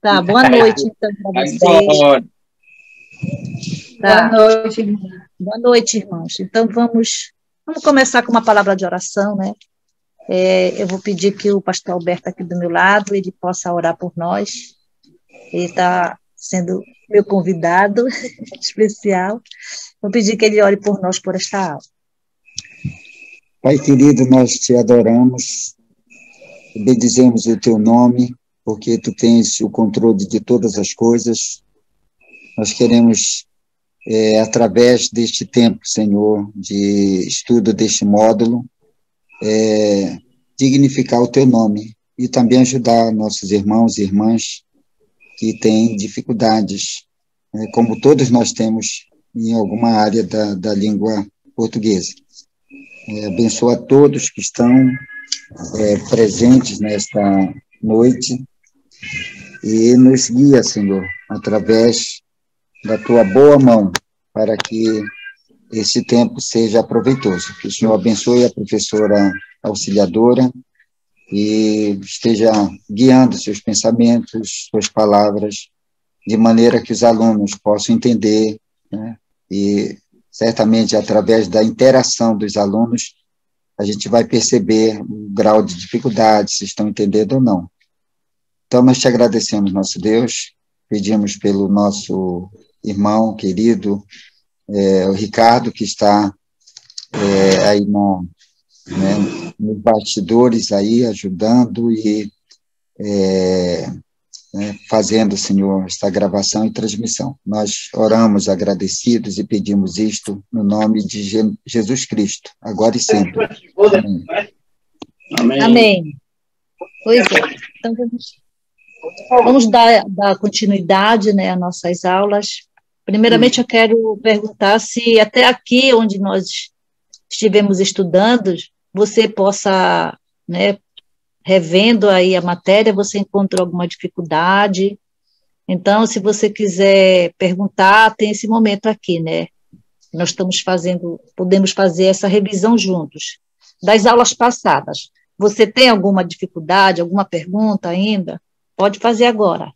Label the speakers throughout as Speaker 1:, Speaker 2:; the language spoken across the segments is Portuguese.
Speaker 1: Tá, boa noite, então, para vocês.
Speaker 2: Agora.
Speaker 1: Tá.
Speaker 3: Boa noite, irmã.
Speaker 1: Boa noite, irmãos. Então, vamos começar com uma palavra de oração, né? Eu vou pedir que o pastor Alberto aqui do meu lado, ele possa orar por nós. Ele está sendo meu convidado especial. Vou pedir que ele ore por nós por esta aula.
Speaker 4: Pai querido, nós te adoramos, bendizemos o teu nome, porque tu tens o controle de todas as coisas. Nós queremos, através deste tempo, Senhor, de estudo deste módulo, dignificar o teu nome e também ajudar nossos irmãos e irmãs que têm dificuldades, como todos nós temos em alguma área da língua portuguesa. Abençoa a todos que estão presentes nesta noite e nos guia, Senhor, através da tua boa mão, para que esse tempo seja proveitoso. Que o Senhor abençoe a professora auxiliadora e esteja guiando seus pensamentos, suas palavras, de maneira que os alunos possam entender, né? E certamente através da interação dos alunos a gente vai perceber o grau de dificuldade, se estão entendendo ou não. Então nós te agradecemos, nosso Deus, pedimos pelo nosso irmão querido, o Ricardo, que está aí nos bastidores, aí, ajudando e fazendo, Senhor, esta gravação e transmissão. Nós oramos agradecidos e pedimos isto no nome de Jesus Cristo, agora e sempre. Amém.
Speaker 2: Amém.
Speaker 1: Amém. Pois é. Então, vamos dar continuidade, né, às nossas aulas. Primeiramente, eu quero perguntar se até aqui, onde nós estivemos estudando, você possa, né, revendo aí a matéria, você encontrou alguma dificuldade. Então, se você quiser perguntar, tem esse momento aqui, né? Nós podemos fazer essa revisão juntos. Das aulas passadas, você tem alguma dificuldade, alguma pergunta ainda? Pode fazer agora.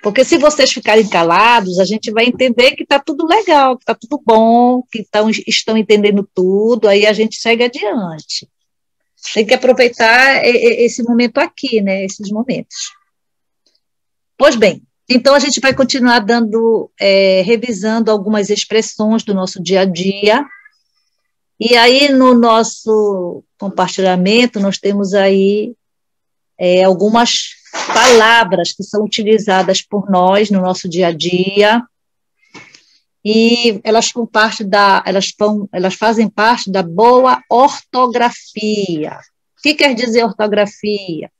Speaker 1: Porque se vocês ficarem calados, a gente vai entender que está tudo legal, que está tudo bom, que estão entendendo tudo, aí a gente segue adiante. Tem que aproveitar esse momento aqui, né, esses momentos. Pois bem, então a gente vai continuar revisando algumas expressões do nosso dia a dia, e aí no nosso compartilhamento nós temos aí algumas palavras que são utilizadas por nós no nosso dia a dia, e elas fazem parte da boa ortografia. O que quer dizer ortografia?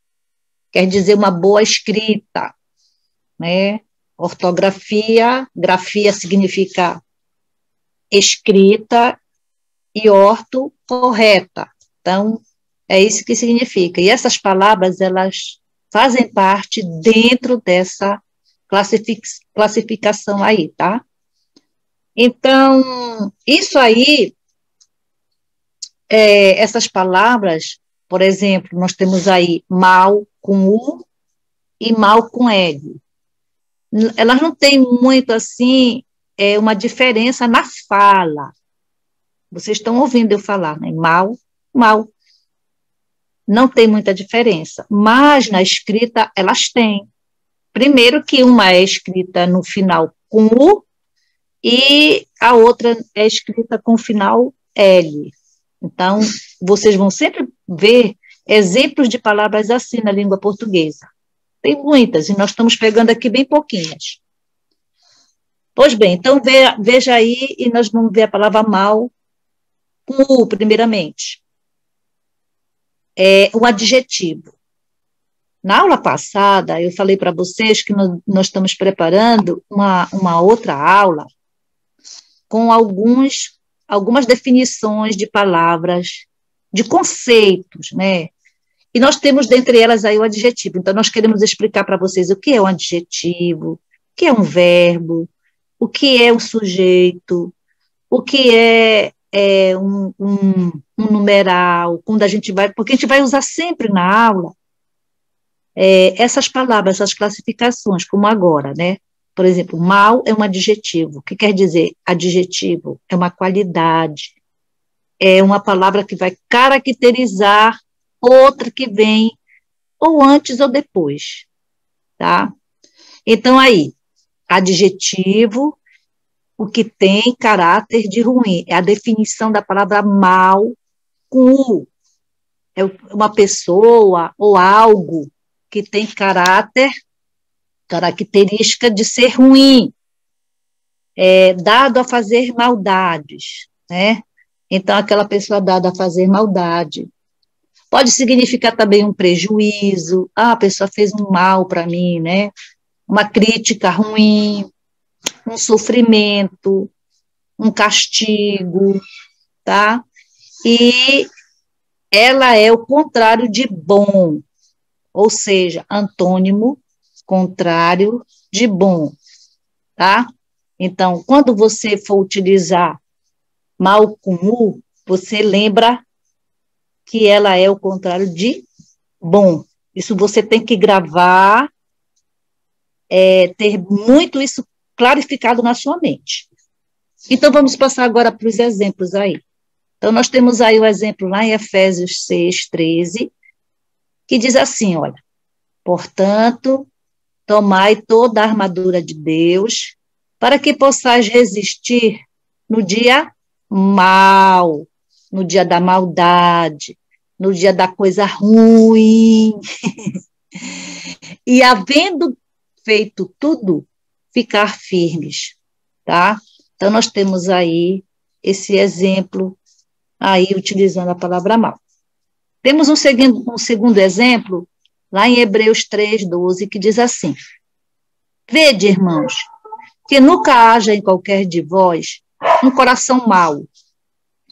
Speaker 1: Quer dizer uma boa escrita, né? Ortografia, grafia significa escrita e orto, correta. Então, é isso que significa. E essas palavras, elas fazem parte dentro dessa classificação aí, tá? Então, isso aí, essas palavras, por exemplo, nós temos aí mal com U e mal com L. Elas não têm muito, assim, uma diferença na fala. Vocês estão ouvindo eu falar, né? Mal. Não tem muita diferença, mas na escrita elas têm. Primeiro que uma é escrita no final com U e a outra é escrita com o final L. Então, vocês vão sempre ver exemplos de palavras assim na língua portuguesa. Tem muitas, e nós estamos pegando aqui bem pouquinhas. Pois bem, então veja aí, e nós vamos ver a palavra mal com U, primeiramente. Um adjetivo. Na aula passada, eu falei para vocês que nós estamos preparando uma outra aula com algumas definições de palavras, de conceitos, né? E nós temos dentre elas aí o adjetivo. Então, nós queremos explicar para vocês o que é um adjetivo, o que é um verbo, o que é um sujeito, o que é um numeral, quando a gente vai, porque a gente vai usar sempre na aula essas palavras, essas classificações, como agora, né? Por exemplo, mal é um adjetivo. O que quer dizer adjetivo? É uma qualidade, é uma palavra que vai caracterizar outra que vem ou antes ou depois, tá? Então, aí, adjetivo, o que tem caráter de ruim, é a definição da palavra mal com U. É uma pessoa ou algo que tem característica de ser ruim, dado a fazer maldades, né? Então, aquela pessoa dada a fazer maldade. Pode significar também um prejuízo, a pessoa fez um mal para mim, né? Uma crítica ruim, um sofrimento, um castigo, tá? E ela é o contrário de bom, ou seja, antônimo, contrário de bom, tá? Então, quando você for utilizar mal com U, você lembra que ela é o contrário de bom. Isso você tem que gravar, ter muito isso clarificado na sua mente. Então, vamos passar agora para os exemplos aí. Então, nós temos aí o exemplo lá em Efésios 6:13, que diz assim, olha, portanto, tomai toda a armadura de Deus, para que possais resistir no dia mal, no dia da maldade, no dia da coisa ruim. E havendo feito tudo, ficar firmes, tá? Então, nós temos aí esse exemplo, aí utilizando a palavra mal. Temos um segundo exemplo, lá em Hebreus 3:12, que diz assim, vede, irmãos, que nunca haja em qualquer de vós um coração mau,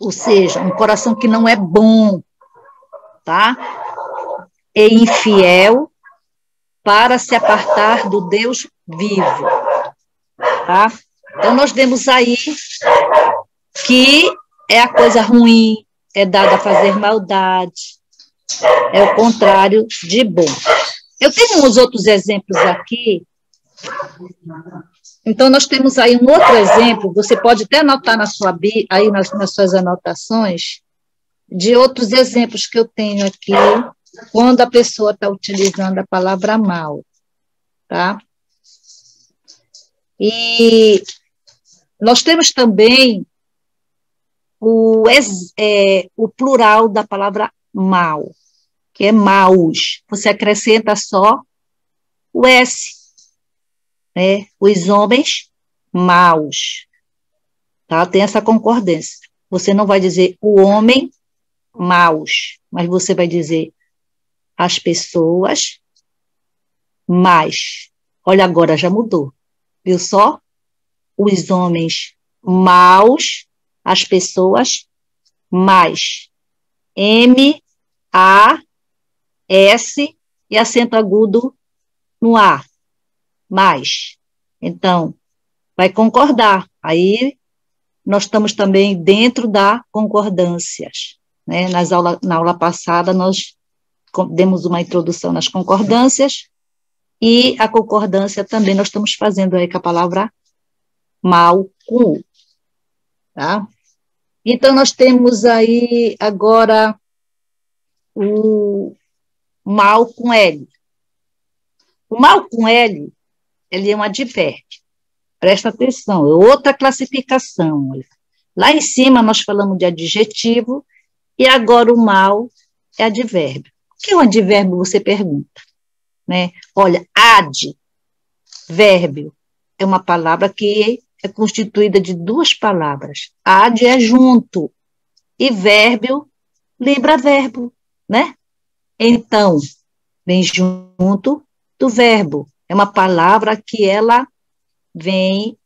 Speaker 1: ou seja, um coração que não é bom, tá? E infiel, para se apartar do Deus vivo, tá? Então, nós temos aí que é a coisa ruim, é dada a fazer maldade, é o contrário de bom. Eu tenho uns outros exemplos aqui. Então, nós temos aí um outro exemplo, você pode até anotar aí nas suas anotações, de outros exemplos que eu tenho aqui, quando a pessoa está utilizando a palavra mal, tá? E nós temos também o plural da palavra mal, que é maus. Você acrescenta só o S, né? Os homens maus, tá? Tem essa concordância. Você não vai dizer o homem maus, mas você vai dizer as pessoas mais. Olha, agora já mudou, viu só? Os homens maus, as pessoas mais. M, A, S e acento agudo no A, mais. Então, vai concordar. Aí, nós estamos também dentro da concordâncias, né? Na aula passada, nós demos uma introdução nas concordâncias, e a concordância também nós estamos fazendo aí com a palavra mal com U, tá? Então, nós temos aí agora o mal com L. O mal com L, ele é um advérbio. Presta atenção, é outra classificação. Lá em cima nós falamos de adjetivo, e agora o mal é advérbio. O que é um advérbio, você pergunta, né? Olha, advérbio é uma palavra que é constituída de duas palavras. Ad é junto, e vérbio lembra verbo, né? Então, vem junto do verbo. É uma palavra que ela vem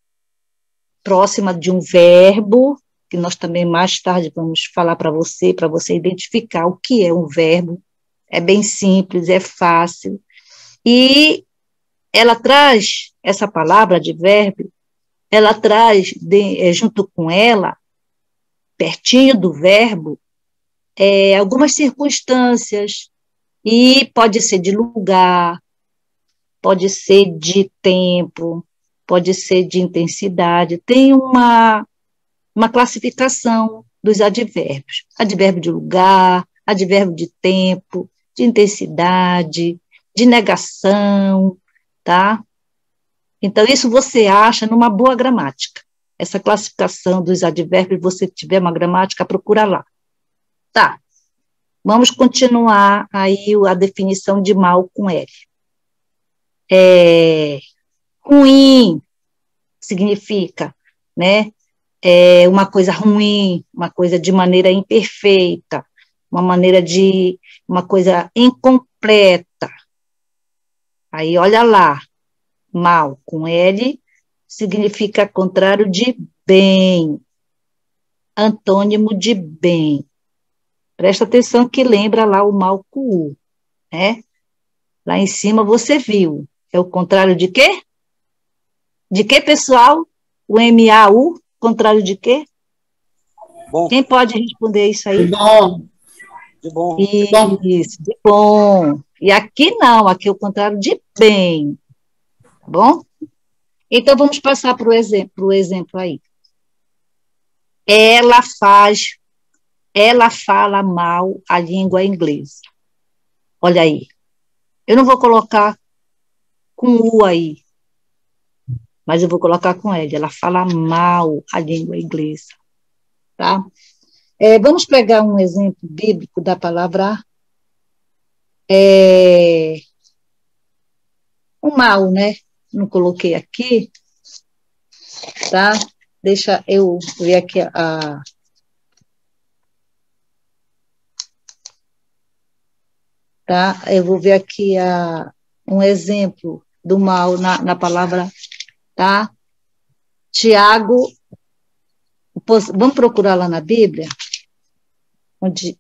Speaker 1: próxima de um verbo, que nós também mais tarde vamos falar para você identificar o que é um verbo. É bem simples, é fácil. E ela traz, essa palavra de verbo, ela traz, junto com ela, pertinho do verbo, algumas circunstâncias, e pode ser de lugar, pode ser de tempo, pode ser de intensidade. Tem uma classificação dos advérbios. Advérbio de lugar, advérbio de tempo, de intensidade, de negação, tá? Então, isso você acha numa boa gramática. Essa classificação dos advérbios, você tiver uma gramática, procura lá. Tá. Vamos continuar aí a definição de mal com L. Ruim significa, né? Uma coisa ruim, uma coisa de maneira imperfeita, uma coisa incompleta. Aí, olha lá, mal com L significa contrário de bem, antônimo de bem. Presta atenção que lembra lá o mal com U, né? Lá em cima você viu. É o contrário de quê? De quê, pessoal? O M-A-U, contrário de quê?
Speaker 2: Bom.
Speaker 1: Quem pode responder isso aí?
Speaker 2: De bom. De bom.
Speaker 1: Isso, de bom. E aqui não, aqui é o contrário de bem. Tá bom? Então, vamos passar para o exemplo aí. Ela fala mal a língua inglesa. Olha aí. Eu não vou colocar com U aí, mas eu vou colocar com L. Ela fala mal a língua inglesa. Tá? Vamos pegar um exemplo bíblico da palavra o mal, né? Não coloquei aqui, tá? Deixa eu ver aqui tá? Eu vou ver aqui um exemplo do mal na palavra, tá? Tiago, vamos procurar lá na Bíblia, onde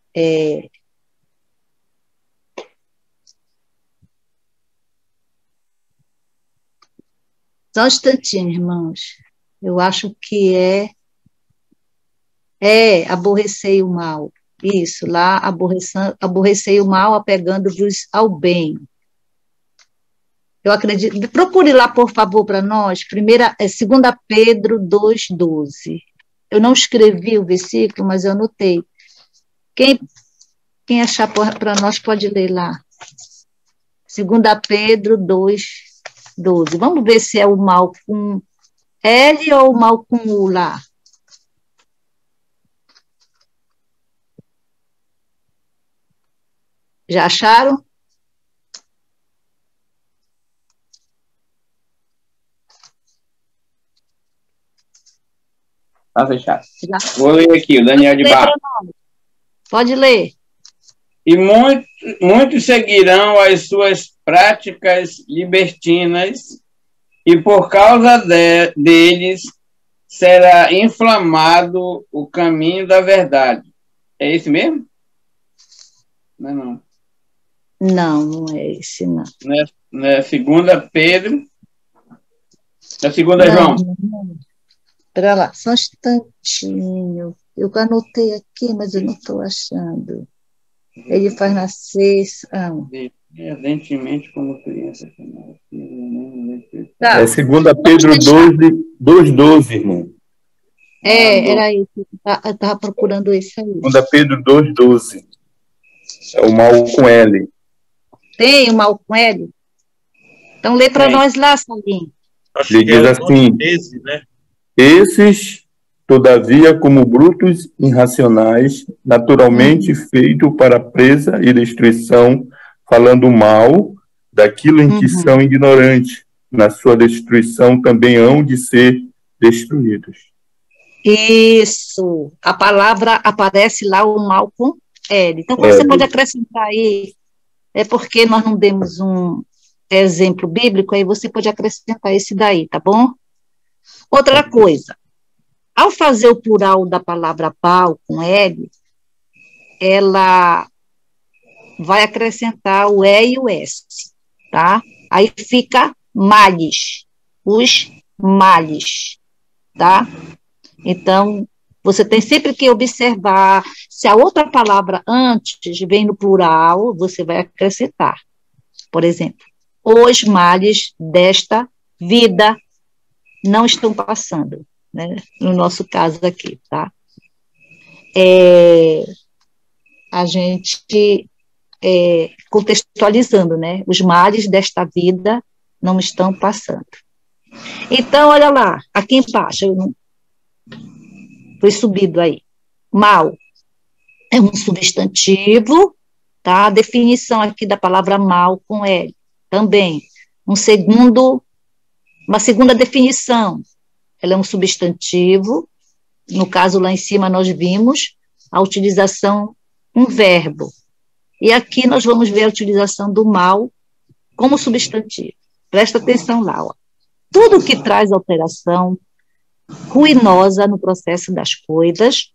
Speaker 1: só um instantinho, irmãos. Eu acho que aborrecer o mal. Isso, lá, aborrecer o mal, apegando-vos ao bem. Eu acredito. Procure lá, por favor, para nós. 2 Pedro 2,12. Eu não escrevi o versículo, mas eu anotei. Quem achar para nós pode ler lá. 2 Pedro 2,12. Vamos ver se é o mal com L ou o mal com U lá. Já acharam?
Speaker 2: Tá fechado.
Speaker 1: Já.
Speaker 2: Vou ler aqui, o Daniel de Barros.
Speaker 1: Pode ler.
Speaker 2: E muitos seguirão as suas práticas libertinas, e por causa deles será inflamado o caminho da verdade. É esse mesmo? Não é não.
Speaker 1: Não, não é esse, não.
Speaker 2: Não é 2 Pedro? É 2 João?
Speaker 1: Espera lá, só um instantinho. Eu anotei aqui, mas eu não estou achando. Ele faz nascer...
Speaker 2: Ardentemente como criança.
Speaker 1: Tá.
Speaker 3: É 2 Pedro 2,12, irmão.
Speaker 1: Era isso. Eu estava procurando esse aí.
Speaker 3: 2 Pedro 2,12. É o mal com L.
Speaker 1: Tem o mal com L? Então lê para nós lá, Salim.
Speaker 3: Ele diz assim:
Speaker 5: né?
Speaker 3: Esses, todavia, como brutos irracionais, naturalmente feitos para presa e destruição, falando mal daquilo em que são ignorantes, na sua destruição também hão de ser destruídos.
Speaker 1: Isso. A palavra aparece lá, o mal com L. Então, você pode acrescentar aí, porque nós não demos um exemplo bíblico, aí você pode acrescentar esse daí, tá bom? Outra coisa, ao fazer o plural da palavra mal com L, ela vai acrescentar o E e o S, tá? Aí fica males, os males, tá? Então, Você tem sempre que observar se a outra palavra antes vem no plural, você vai acrescentar. Por exemplo, os males desta vida não estão passando, né? No nosso caso aqui, tá? A gente contextualizando, né? Os males desta vida não estão passando. Então, olha lá, aqui embaixo, foi subido aí. Mal é um substantivo, tá? A definição aqui da palavra mal com L. Também, uma segunda definição, ela é um substantivo, no caso lá em cima nós vimos a utilização, um verbo, e aqui nós vamos ver a utilização do mal como substantivo. Presta atenção lá, ó. Tudo que traz alteração ruinosa no processo das coisas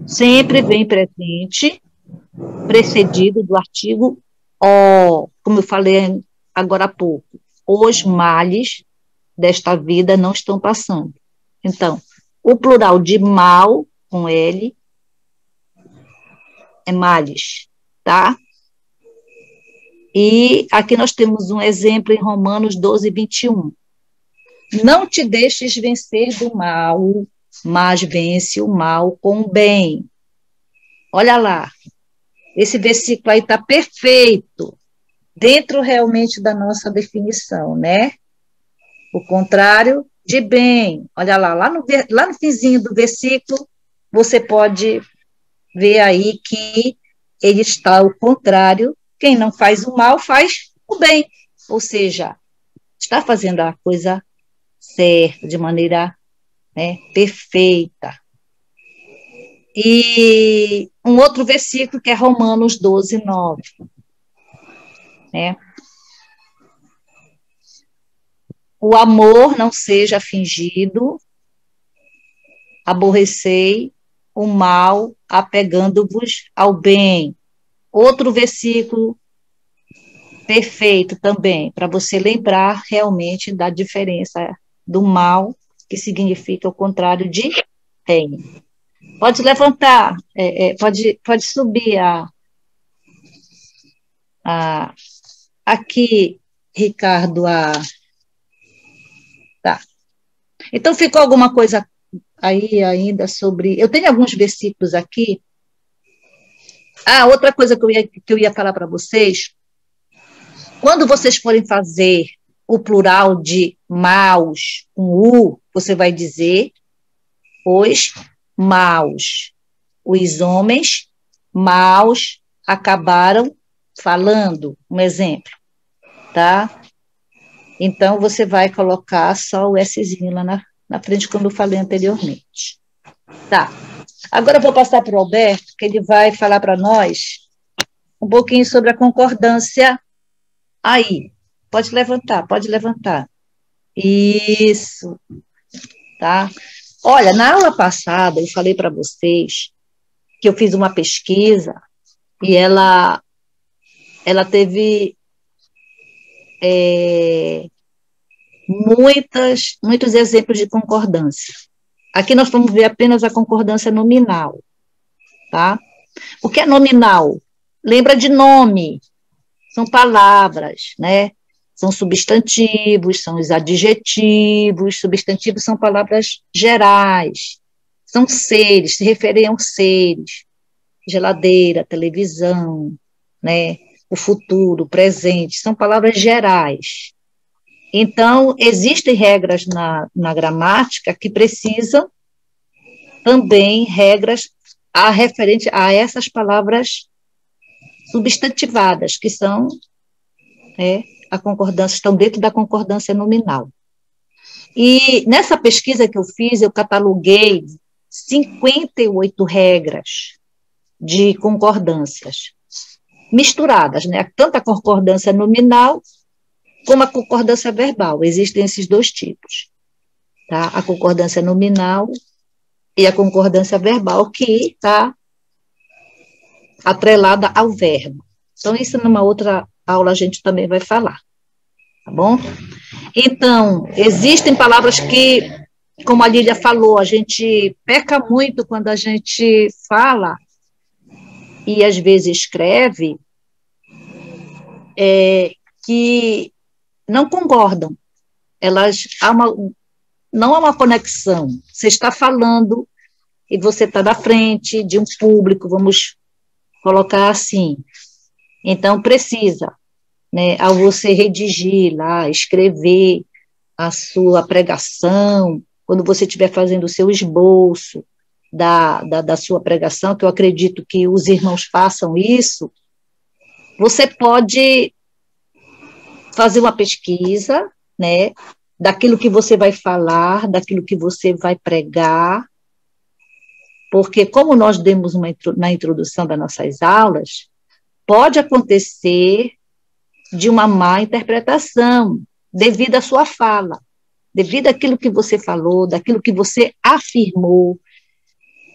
Speaker 1: sempre vem presente, precedido do artigo o, como eu falei agora há pouco, os males desta vida não estão passando. Então, o plural de mal, com L, é males, tá? E aqui nós temos um exemplo em Romanos 12, 21. Não te deixes vencer do mal, mas vence o mal com o bem. Olha lá, esse versículo aí está perfeito, dentro realmente da nossa definição, né? O contrário de bem. Olha lá no finzinho do versículo, você pode ver aí que ele está ao contrário. Quem não faz o mal, faz o bem. Ou seja, está fazendo a coisa certa, de maneira, né, perfeita. E um outro versículo que é Romanos 12, 9. Né? O amor não seja fingido, aborrecei o mal, apegando-vos ao bem. Outro versículo perfeito também, para você lembrar realmente da diferença do mal, que significa o contrário de bem. Pode levantar, pode subir aqui, Ricardo, tá. Então, ficou alguma coisa aí ainda sobre... Eu tenho alguns versículos aqui. Outra coisa que eu ia falar para vocês, quando vocês forem fazer o plural de maus com U, você vai dizer os maus. Os homens maus acabaram falando, um exemplo, tá? Então, você vai colocar só o Szinho lá na frente, como eu falei anteriormente. Tá. Agora eu vou passar para o Alberto, que ele vai falar para nós um pouquinho sobre a concordância aí. Pode levantar, pode levantar. Isso. Tá? Olha, na aula passada eu falei para vocês que eu fiz uma pesquisa e ela teve muitos exemplos de concordância. Aqui nós vamos ver apenas a concordância nominal, tá? O que é nominal? Lembra de nome, são palavras, né? São substantivos, são os adjetivos, substantivos são palavras gerais, são seres, se referem a seres, geladeira, televisão, né? O futuro, o presente, são palavras gerais. Então, existem regras na gramática que precisam também regras referente a essas palavras substantivadas, que são a concordância, estão dentro da concordância nominal. E nessa pesquisa que eu fiz, eu cataloguei 58 regras de concordâncias misturadas, né? Tanto a concordância nominal como a concordância verbal. Existem esses dois tipos, tá? A concordância nominal e a concordância verbal, que está atrelada ao verbo. Então, isso numa outra aula a gente também vai falar, tá bom? Então, existem palavras que como a Lília falou, a gente peca muito quando a gente fala e às vezes escreve que não concordam. Não há uma conexão. Você está falando e você está na frente de um público, vamos colocar assim. Então, precisa, né, ao você redigir lá, escrever a sua pregação, quando você estiver fazendo o seu esboço da sua pregação, que eu acredito que os irmãos façam isso, você pode fazer uma pesquisa, né, daquilo que você vai falar, daquilo que você vai pregar, porque como nós demos na introdução das nossas aulas, pode acontecer de uma má interpretação, devido à sua fala, devido àquilo que você falou, daquilo que você afirmou,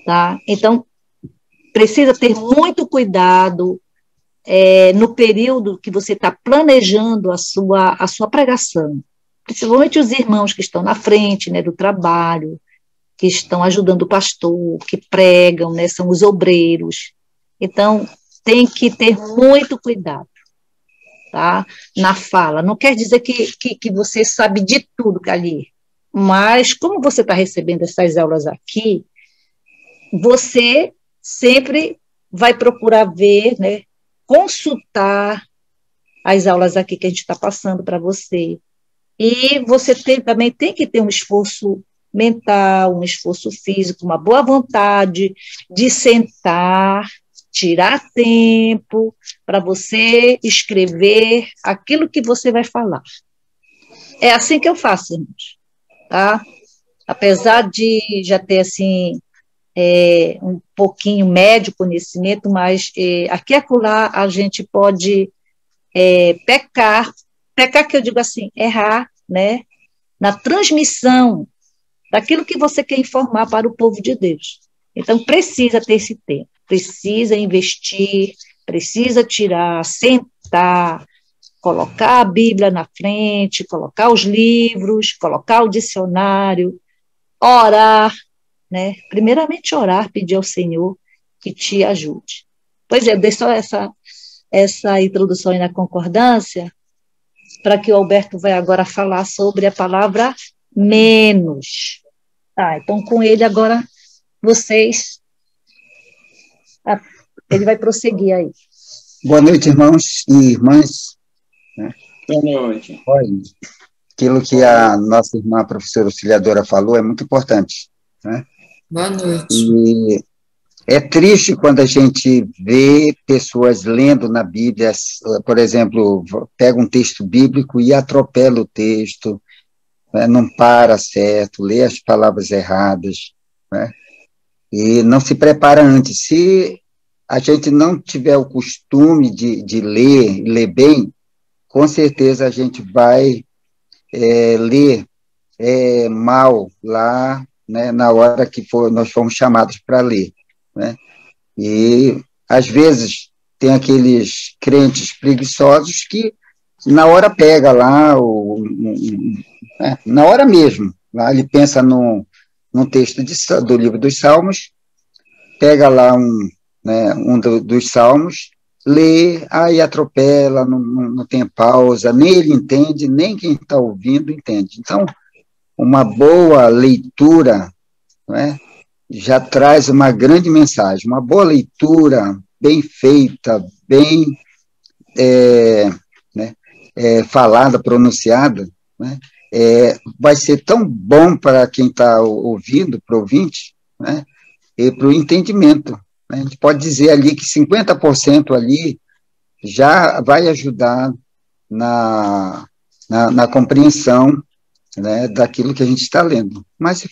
Speaker 1: tá? Então, precisa ter muito cuidado no período que você está planejando a sua pregação, principalmente os irmãos que estão na frente, né, do trabalho, que estão ajudando o pastor, que pregam, né, são os obreiros. Então, tem que ter muito cuidado, tá, na fala. Não quer dizer que você sabe de tudo, ali, mas como você está recebendo essas aulas aqui, você sempre vai procurar ver, né, consultar as aulas aqui que a gente está passando para você. E você também tem que ter um esforço mental, um esforço físico, uma boa vontade de sentar, tirar tempo para você escrever aquilo que você vai falar. É assim que eu faço, irmãos, tá? Apesar de já ter, assim, um pouquinho médio conhecimento, mas aqui e acolá a gente pode pecar que eu digo assim, errar, né, na transmissão daquilo que você quer informar para o povo de Deus. Então, precisa ter esse tempo, precisa investir, precisa tirar, sentar, colocar a Bíblia na frente, colocar os livros, colocar o dicionário, orar, né? Primeiramente orar, pedir ao Senhor que te ajude. Pois é, dei só essa introdução aí na concordância, para que o Alberto vai agora falar sobre a palavra menos. Então com ele agora, ele vai prosseguir aí.
Speaker 4: Boa noite, irmãos e irmãs.
Speaker 2: Boa noite.
Speaker 4: Olha, aquilo que a nossa irmã a professora auxiliadora falou é muito importante, né?
Speaker 5: Boa noite.
Speaker 4: E é triste quando a gente vê pessoas lendo na Bíblia, por exemplo, pega um texto bíblico e atropela o texto, né, não para certo, lê as palavras erradas, né, e não se prepara antes. Se a gente não tiver o costume de ler bem, com certeza a gente vai ler mal lá, né, na hora que nós fomos chamados para ler, né? E às vezes tem aqueles crentes preguiçosos que na hora pega lá, na hora mesmo, lá ele pensa num texto do livro dos Salmos, pega lá dos Salmos, lê, aí atropela, não tem pausa, nem ele entende, nem quem está ouvindo entende. Então, uma boa leitura, né, já traz uma grande mensagem. Uma boa leitura, bem feita, bem falada, pronunciada, né, vai ser tão bom para quem está ouvindo, para o ouvinte, né, e para o entendimento. A gente pode dizer ali que 50% ali já vai ajudar na compreensão, né, daquilo que a gente está lendo. Mas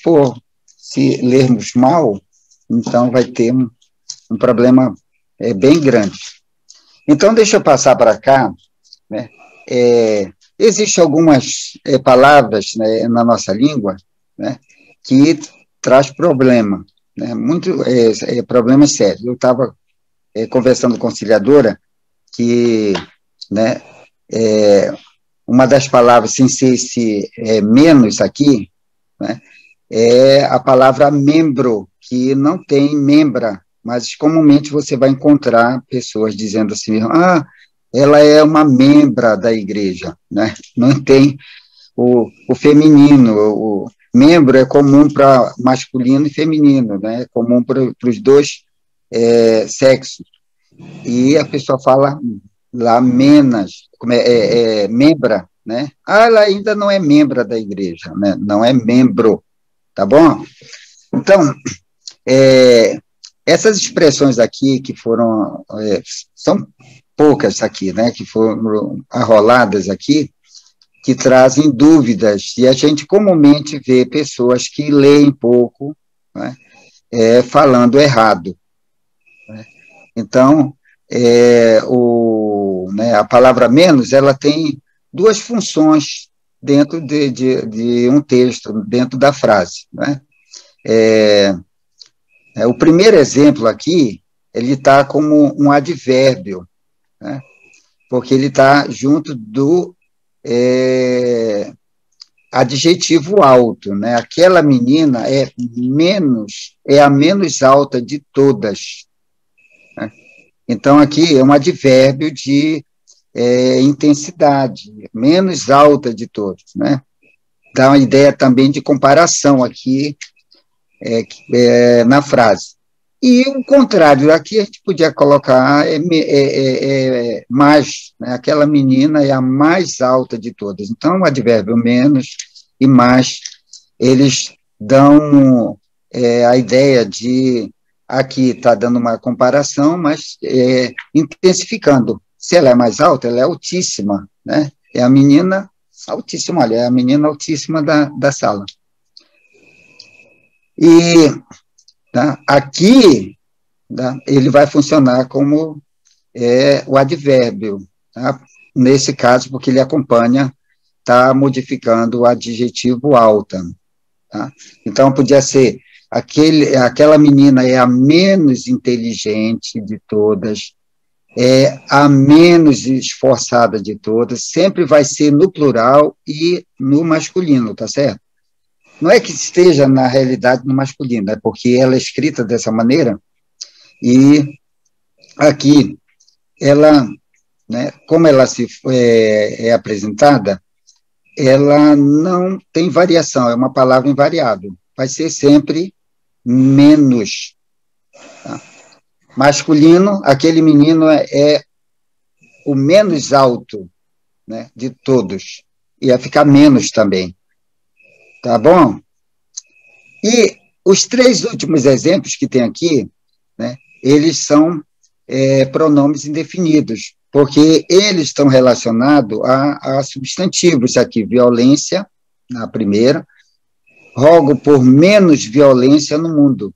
Speaker 4: se lermos mal, então vai ter um problema bem grande. Então, deixa eu passar para cá, né? Existem algumas palavras, né, na nossa língua, né, que traz problema, né, problemas sérios. Eu estava conversando com a auxiliadora que, né, uma das palavras, sem ser esse menos aqui, né, é a palavra membro, que não tem membra, mas comumente você vai encontrar pessoas dizendo assim, ela é uma membra da igreja, né? Não tem o feminino, o membro é comum para masculino e feminino, né? É comum para os dois sexos. E a pessoa fala lá menos, membra, né? Ela ainda não é membra da igreja, né? Não é membro, tá bom? Então, essas expressões aqui que foram, são poucas aqui, né? Que foram arroladas aqui, que trazem dúvidas, e a gente comumente vê pessoas que leem pouco, né? Falando errado, né? Então, a palavra menos, ela tem duas funções dentro de um texto, dentro da frase, né? O primeiro exemplo aqui, ele está como um advérbio, né? Porque ele está junto do adjetivo alto, né? Aquela menina é a menos alta de todas, né? Então, aqui é um advérbio de intensidade, menos alta de todos, né? Dá uma ideia também de comparação aqui na frase. E o contrário, aqui a gente podia colocar mais, né? Aquela menina é a mais alta de todas. Então, o advérbio menos e mais, eles dão a ideia de, aqui está dando uma comparação, mas intensificando. Se ela é mais alta, ela é altíssima, né? É a menina altíssima, olha, é a menina altíssima da sala. E aqui, tá, ele vai funcionar como o advérbio, tá? Nesse caso, porque ele acompanha, está modificando o adjetivo alta, tá? Então, podia ser, aquela menina é a menos inteligente de todas, é a menos esforçada de todas, sempre vai ser no plural e no masculino, tá certo? Não é que esteja, na realidade, no masculino, é porque ela é escrita dessa maneira, e aqui, ela, né, como ela é apresentada, ela não tem variação, é uma palavra invariável, vai ser sempre menos, tá? Masculino, aquele menino é o menos alto, né, de todos, ia ficar menos também. Tá bom? E os três últimos exemplos que tem aqui, né, eles são pronomes indefinidos, porque eles estão relacionados a substantivos aqui, violência, na primeira, rogo por menos violência no mundo.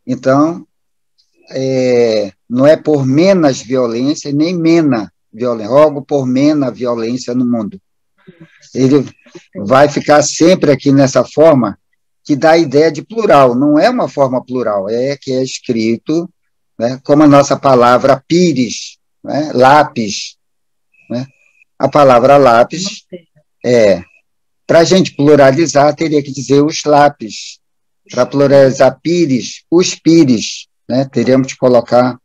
Speaker 4: Então, não é por menos violência, nem mena violência, rogo por menos violência no mundo. Ele vai ficar sempre aqui nessa forma que dá a ideia de plural, não é uma forma plural, que é escrito, né, como a nossa palavra pires, né, lápis, né? A palavra lápis, para a gente pluralizar, teria que dizer os lápis, para pluralizar pires, os pires, né, teríamos que colocar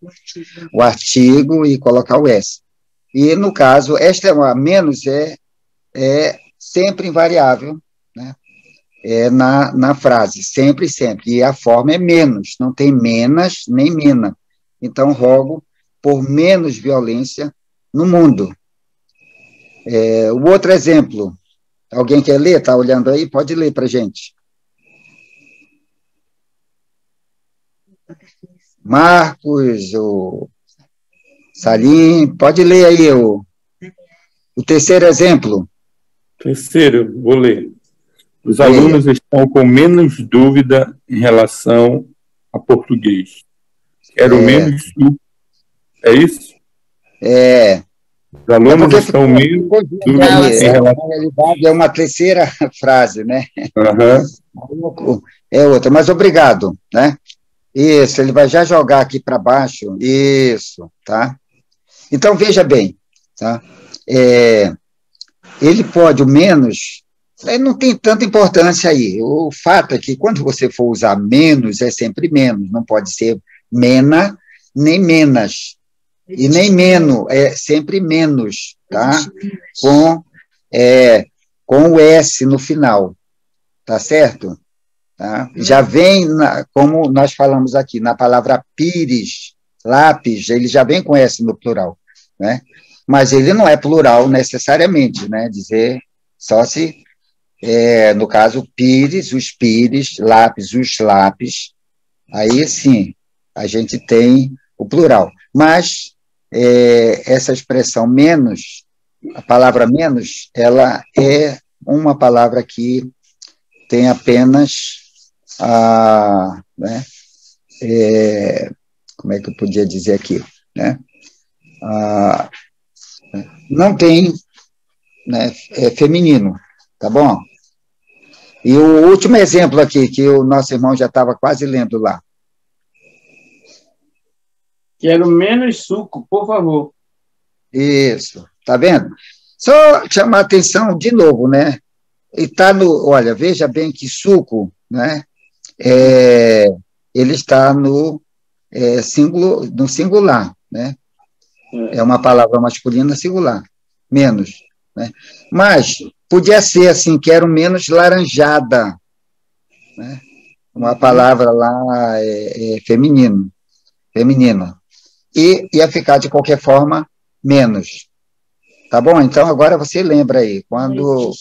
Speaker 4: o artigo e colocar o S. E, no caso, esta menos é sempre invariável, né? Na frase, sempre, sempre. E a forma é menos, não tem menos nem mina. Então, rogo por menos violência no mundo. O outro exemplo, alguém quer ler? Está olhando aí? Pode ler para a gente. Marcos, o Salim, pode ler aí o terceiro exemplo.
Speaker 3: Terceiro, vou ler. Os alunos estão com menos dúvida em relação a português. Quero menos dúvida. É isso? Os alunos estão menos dúvida em relação...
Speaker 4: Na realidade, é uma terceira frase, né?
Speaker 3: Uhum.
Speaker 4: É outra, mas obrigado, né? Isso, ele vai já jogar aqui para baixo. Isso, tá? Então, veja bem, tá? Ele pode, o menos, Não tem tanta importância aí. O fato é que quando você for usar menos, é sempre menos, não pode ser mena nem menas. E nem menos, é sempre menos, tá? Com o S no final, tá certo? Tá? Já vem, como nós falamos aqui, na palavra pires, lápis, ele já vem com S no plural, né? Mas ele não é plural necessariamente, né? Dizer só se, no caso, pires, os pires, lápis, os lápis, aí sim, a gente tem o plural. Mas essa expressão menos, a palavra menos, ela é uma palavra que tem apenas né, como é que eu podia dizer aqui, né? Não tem, né, feminino, tá bom? E o último exemplo aqui, que o nosso irmão já estava quase lendo lá.
Speaker 2: Quero menos suco, por favor.
Speaker 4: Isso, tá vendo? Só chamar a atenção de novo, né? E tá olha, veja bem que suco, né? Ele está no singular, né? É uma palavra masculina singular, menos, né? Mas podia ser assim, quero menos laranjada, né? Uma palavra lá feminina. E ia ficar, de qualquer forma, menos. Tá bom? Então, agora você lembra aí, quando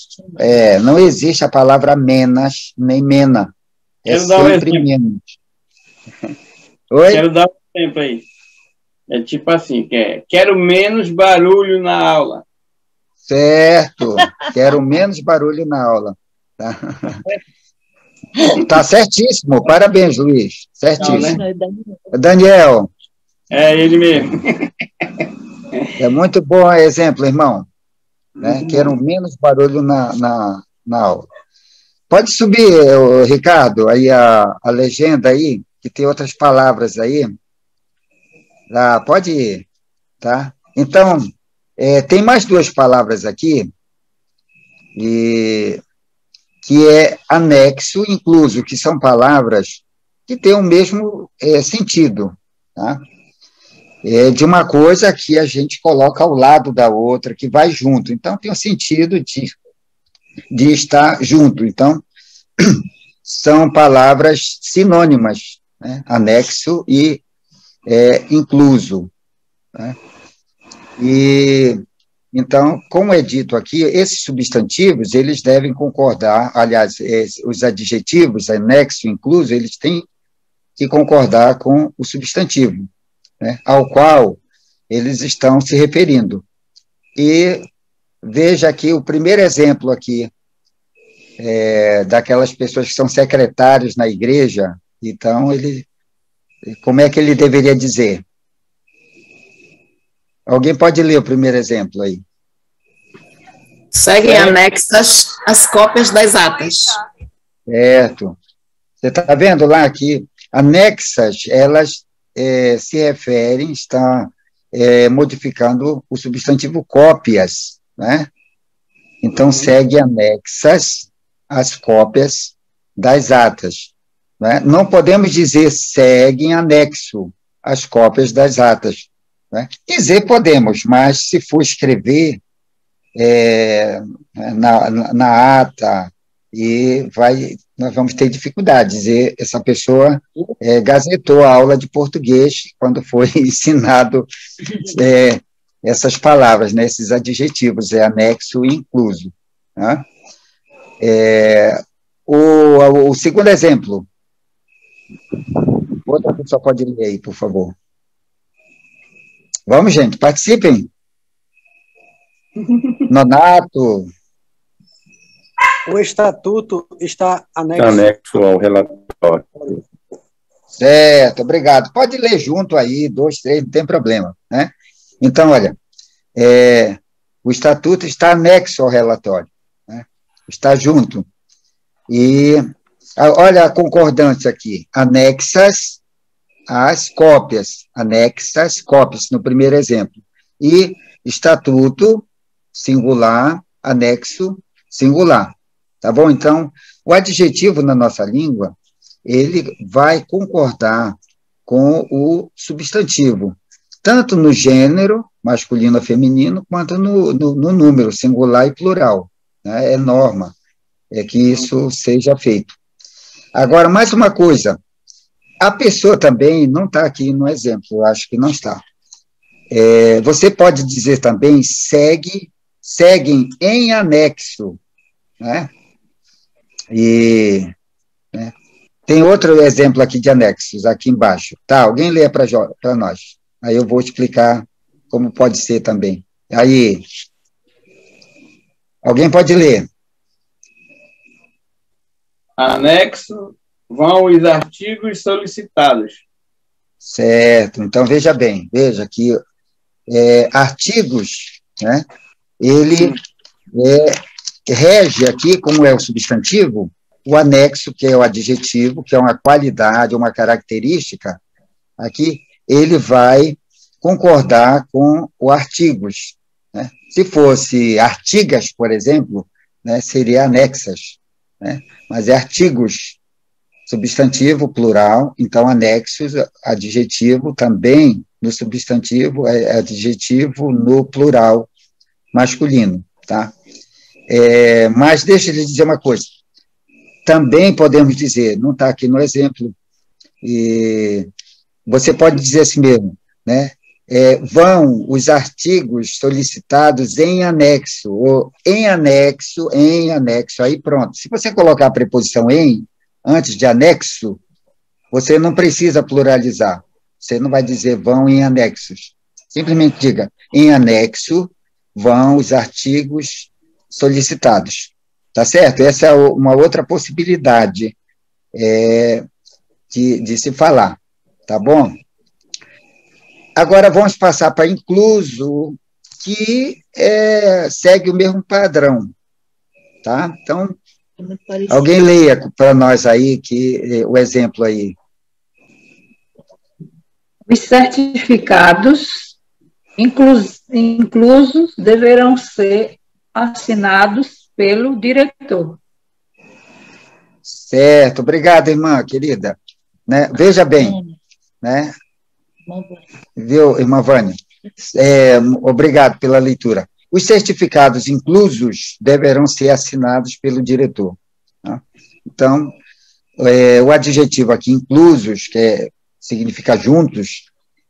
Speaker 4: não existe a palavra menas, nem mena.
Speaker 2: Quero dar
Speaker 4: sempre menos. Oi?
Speaker 2: Quero dar um exemplo aí. É tipo assim, quero menos barulho na aula.
Speaker 4: Certo. Quero menos barulho na aula. Tá, tá certíssimo. Parabéns, Luiz. Certíssimo.
Speaker 2: Não, né?
Speaker 4: Daniel.
Speaker 2: É ele mesmo.
Speaker 4: É muito bom exemplo, irmão. Né? Quero menos barulho na aula. Pode subir, Ricardo, aí a legenda aí, que tem outras palavras aí. Pode ir, tá? Então, tem mais duas palavras aqui, que é anexo, incluso, que são palavras que têm o mesmo sentido, tá? De uma coisa que a gente coloca ao lado da outra, que vai junto. Então, tem o sentido de estar junto. Então, são palavras sinônimas, né? Anexo e incluso. Né? E, então, como é dito aqui, esses substantivos, eles devem concordar, aliás, os adjetivos, anexo, incluso, eles têm que concordar com o substantivo, né, ao qual eles estão se referindo. E veja aqui o primeiro exemplo aqui, daquelas pessoas que são secretários na igreja. Então, como é que ele deveria dizer? Alguém pode ler o primeiro exemplo aí?
Speaker 5: Seguem anexas as cópias das atas.
Speaker 4: Certo. Você está vendo lá que anexas, elas se referem, está modificando o substantivo cópias, né? Então, segue anexas as cópias das atas. Né? Não podemos dizer seguem anexo as cópias das atas. Né? Dizer podemos, mas se for escrever na ata, nós vamos ter dificuldade. Dizer, essa pessoa gazetou a aula de português quando foi ensinado essas palavras, né, esses adjetivos, anexo e incluso. Né? O segundo exemplo. Outra pessoa pode ler aí, por favor. Vamos, gente, participem. Nonato.
Speaker 6: O estatuto está anexo
Speaker 3: ao relatório.
Speaker 4: Certo, obrigado. Pode ler junto aí, 2, 3, não tem problema. Né? Então, olha, o estatuto está anexo ao relatório. Né? Está junto. E, olha a concordância aqui. Anexas as cópias. Anexas cópias, no primeiro exemplo. E estatuto, singular, anexo, singular. tá bom? Então, o adjetivo na nossa língua, ele vai concordar com o substantivo, tanto no gênero, masculino ou feminino, quanto no número, singular e plural, né? É norma, é que isso seja feito. Agora, mais uma coisa, a pessoa também não está aqui no exemplo, eu acho que não está. Você pode dizer também seguem em anexo, né? E né, tem outro exemplo aqui de anexos, aqui embaixo. Tá, alguém lê para nós. Aí eu vou explicar como pode ser também. Aí, alguém pode ler.
Speaker 2: Anexo vão os artigos solicitados.
Speaker 4: Certo, então veja bem, veja que artigos, né, ele rege aqui, como é o substantivo, o anexo, que é o adjetivo, que é uma qualidade, uma característica, aqui ele vai concordar com o artigos, né? Se fosse artigas, por exemplo, né, seria anexas, né? Mas é artigos, substantivo plural, então anexos, adjetivo também no substantivo, é adjetivo no plural masculino, tá? Mas deixa eu lhe dizer uma coisa, também podemos dizer, não está aqui no exemplo, e você pode dizer assim mesmo, né? Vão os artigos solicitados em anexo, ou em anexo, aí pronto. Se você colocar a preposição em, antes de anexo, você não precisa pluralizar, você não vai dizer vão em anexos, simplesmente diga, em anexo vão os artigos solicitados, tá certo? Essa é uma outra possibilidade de se falar, tá bom? Agora vamos passar para incluso, que segue o mesmo padrão, tá? Então, alguém leia para nós aí o exemplo aí.
Speaker 7: Os certificados inclusos deverão ser assinados pelo diretor.
Speaker 4: Certo, obrigado, irmã querida. Né? Veja bem, né? Viu, irmã Vânia? Obrigado pela leitura. Os certificados inclusos deverão ser assinados pelo diretor. Tá? Então, o adjetivo aqui, inclusos, que significa juntos,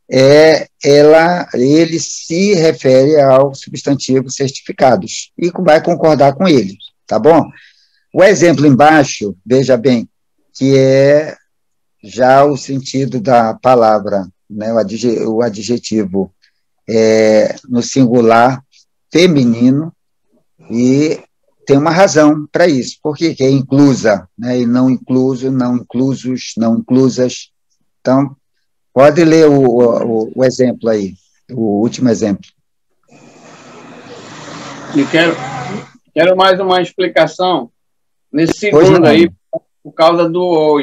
Speaker 4: ele se refere ao substantivo certificados e vai concordar com ele, tá bom? O exemplo embaixo, veja bem, que é já o sentido da palavra, né, o adjetivo no singular feminino, e tem uma razão para isso, porque é inclusa, né, e não incluso, não inclusos, não inclusas. Então, pode ler o exemplo aí, o último exemplo.
Speaker 2: E quero mais uma explicação nesse segundo aí, por causa do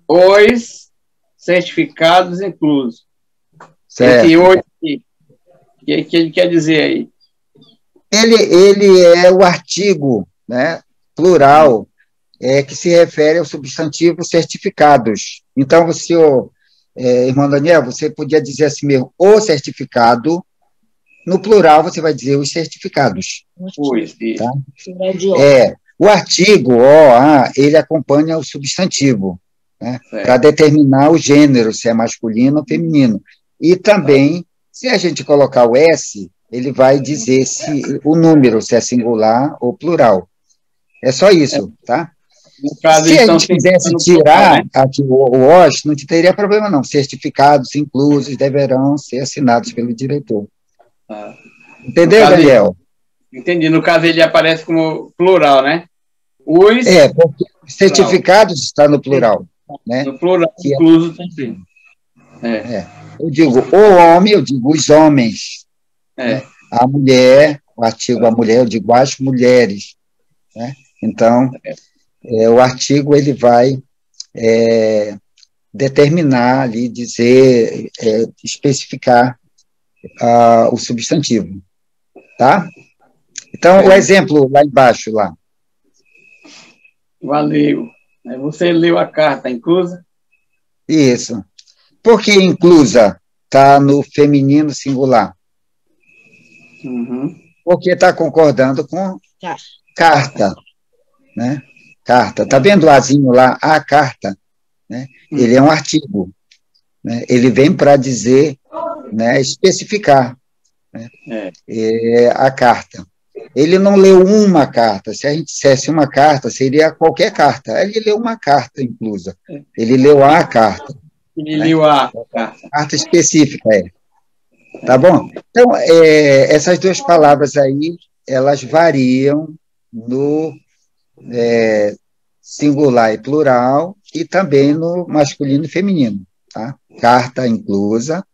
Speaker 2: os certificados inclusos.
Speaker 4: Certo.
Speaker 2: Esse hoje, o que ele quer dizer aí?
Speaker 4: Ele é o artigo, né, plural, que se refere ao substantivo certificados. Então, irmão Daniel, você podia dizer assim mesmo, o certificado, no plural você vai dizer os certificados. Tá? O artigo, ele acompanha o substantivo, né, para determinar o gênero, se é masculino ou feminino. E também, se a gente colocar o S, ele vai dizer o número, se é singular ou plural. É só isso, tá? Caso, se a gente quisesse tirar aqui o OS, não teria problema não. Certificados inclusos deverão ser assinados pelo diretor. Entendeu, Daniel?
Speaker 2: Entendi. No caso, ele aparece como plural, né?
Speaker 4: Porque certificados está no plural. Né?
Speaker 2: No plural, incluso também.
Speaker 4: Eu digo o homem, eu digo os homens. Né? A mulher, o artigo a mulher, eu digo as mulheres. Né? Então, o artigo ele vai determinar ali, dizer, especificar o substantivo. Tá? Então, o exemplo lá embaixo, lá.
Speaker 2: Valeu. Você leu a carta inclusa?
Speaker 4: Isso. Por que inclusa está no feminino singular?
Speaker 2: Uhum.
Speaker 4: Porque está concordando com
Speaker 1: Tá.
Speaker 4: carta, né? Carta. Tá vendo o azinho lá? A carta, né? Ele é um artigo, né? Ele vem para dizer, né, especificar, né? A carta. Ele não leu uma carta. Se a gente dissesse uma carta, seria qualquer carta. Ele leu uma carta inclusa. Ele leu a carta.
Speaker 2: Ele leu a carta.
Speaker 4: Carta específica, Tá bom? Então, essas duas palavras aí, elas variam no singular e plural e também no masculino e feminino, tá? Carta inclusa,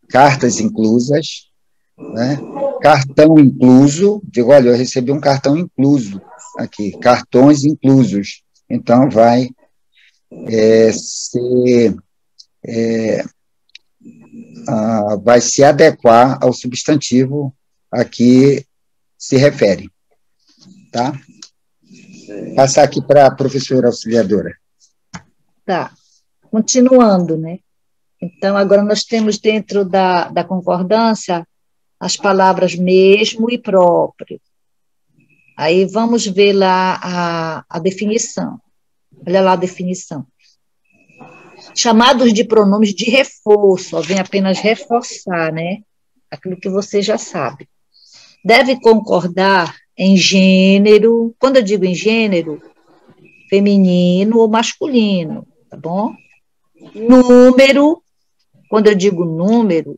Speaker 4: cartas inclusas, né? Cartão incluso, digo, olha, eu recebi um cartão incluso aqui, cartões inclusos. Então, vai vai se adequar ao substantivo a que se refere. Tá? Passar aqui para a professora auxiliadora.
Speaker 1: Tá. Continuando, né? Então, agora nós temos dentro da concordância as palavras mesmo e próprio. Aí vamos ver lá a definição. Olha lá a definição. Chamados de pronomes de reforço, ó, vem apenas reforçar, né? Aquilo que você já sabe. Deve concordar em gênero, quando eu digo em gênero, feminino ou masculino, tá bom? Número, quando eu digo número,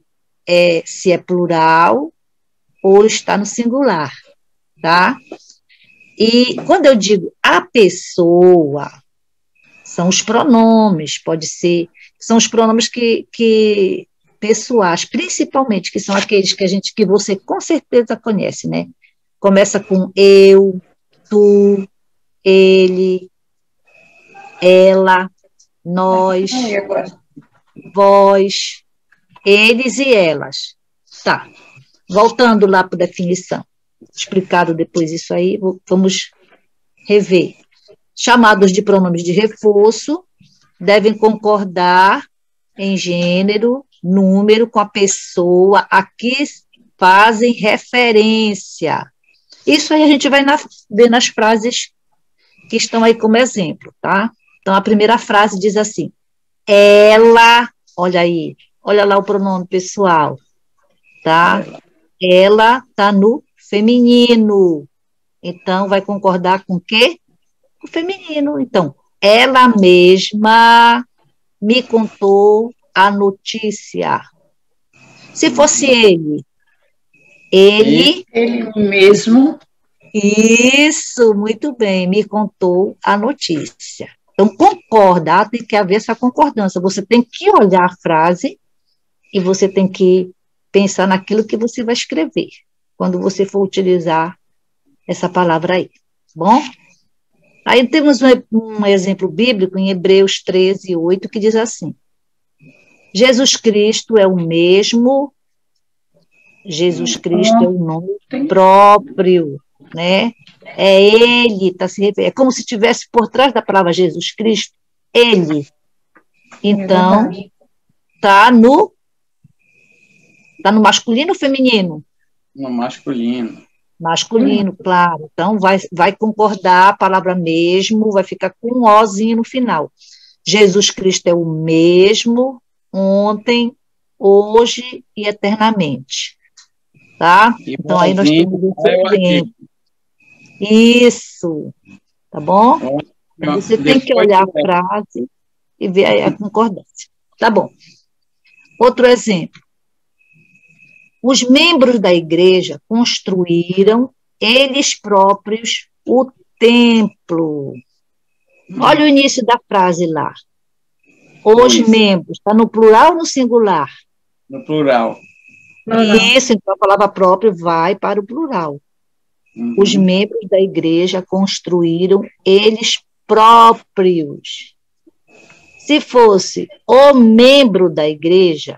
Speaker 1: se é plural ou está no singular, tá? E quando eu digo a pessoa, são os pronomes, pode ser, são os pronomes que pessoais, principalmente, que são aqueles que você com certeza conhece, né? Começa com eu, tu, ele, ela, nós, vós, eles e elas. Tá. Voltando lá para a definição, explicado depois isso aí, vamos rever. Chamados de pronomes de reforço devem concordar em gênero, número com a pessoa a que fazem referência. Isso aí a gente vai ver nas frases que estão aí como exemplo, tá? Então, a primeira frase diz assim, ela, olha aí, olha lá o pronome pessoal, tá? Ela está no feminino. Então, vai concordar com o quê? O feminino. Então, ela mesma me contou a notícia. Se fosse ele
Speaker 7: mesmo.
Speaker 1: Isso, muito bem, me contou a notícia. Então, concorda, tem que haver essa concordância. Você tem que olhar a frase e você tem que pensar naquilo que você vai escrever, quando você for utilizar essa palavra aí, bom? Aí temos um exemplo bíblico em Hebreus 13, 8, que diz assim, Jesus Cristo é o mesmo, Jesus Cristo é o nome próprio, né? É ele, tá se referindo, é como se estivesse por trás da palavra Jesus Cristo, ele. Então, tá no masculino ou feminino?
Speaker 2: No masculino.
Speaker 1: Masculino, claro. Então, vai concordar a palavra mesmo, vai ficar com um ozinho no final. Jesus Cristo é o mesmo, ontem, hoje e eternamente. Tá? Então, aí nós temos esse exemplo. Isso. Tá bom? Então, você tem que olhar a frase e ver aí a concordância. Tá bom. Outro exemplo. Os membros da igreja construíram eles próprios o templo. Olha o início da frase lá. Os membros, está no plural ou no singular?
Speaker 2: No plural.
Speaker 1: Isso, então a palavra próprio vai para o plural. Os membros da igreja construíram eles próprios. Se fosse o membro da igreja,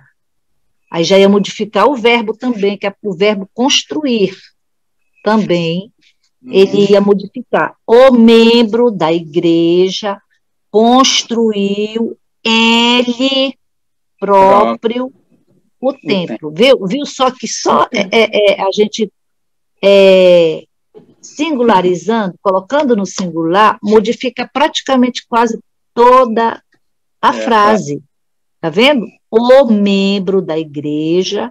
Speaker 1: aí já ia modificar o verbo também, que é o verbo construir. Também ele ia modificar. O membro da igreja construiu ele próprio o templo. Viu só que só a gente singularizando, colocando no singular, modifica praticamente quase toda a frase. Tá vendo? O membro da igreja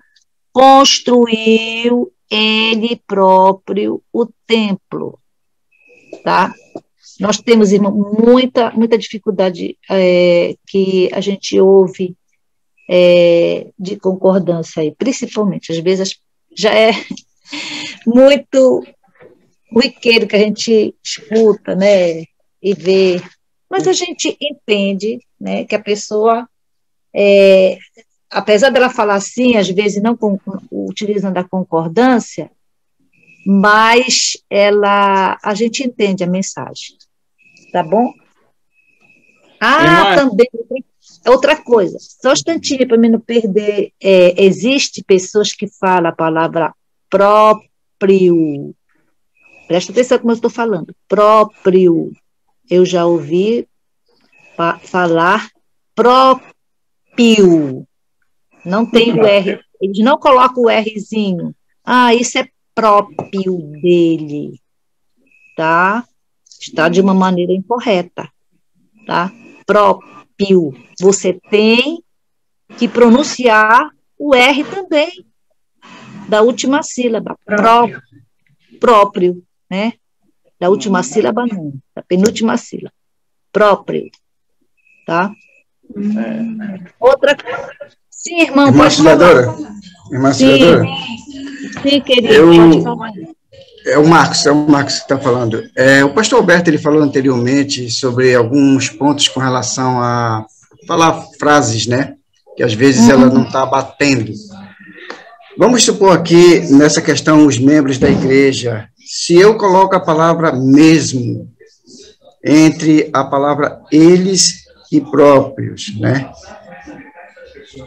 Speaker 1: construiu ele próprio o templo, tá? Nós temos, irmão, muita dificuldade que a gente ouve de concordância aí, principalmente, às vezes já é muito corriqueiro que a gente escuta, né, e vê, mas a gente entende, né, que a pessoa, apesar dela falar assim, às vezes não utilizando a concordância, mas a gente entende a mensagem, tá bom? Também, outra coisa, só um instantinho para mim não perder, existe pessoas que falam a palavra próprio, presta atenção como eu estou falando, próprio, eu já ouvi falar próprio, não tem o R, eles não colocam o Rzinho, isso é próprio dele, tá? Está de uma maneira incorreta, tá? Próprio, você tem que pronunciar o R também, da última sílaba, próprio, né? Da última sílaba não, da penúltima sílaba, próprio, tá? Outra coisa, sim, irmão,
Speaker 8: Irmã
Speaker 1: pode falar.
Speaker 8: Irmã Auxiliadora?
Speaker 1: Sim, querido, pode falar.
Speaker 8: É o Marcos que está falando. O pastor Alberto, ele falou anteriormente sobre alguns pontos com relação a falar frases, né? Que às vezes ela não está batendo. Vamos supor aqui, nessa questão, os membros da igreja, se eu coloco a palavra mesmo entre a palavra eles e próprios, né?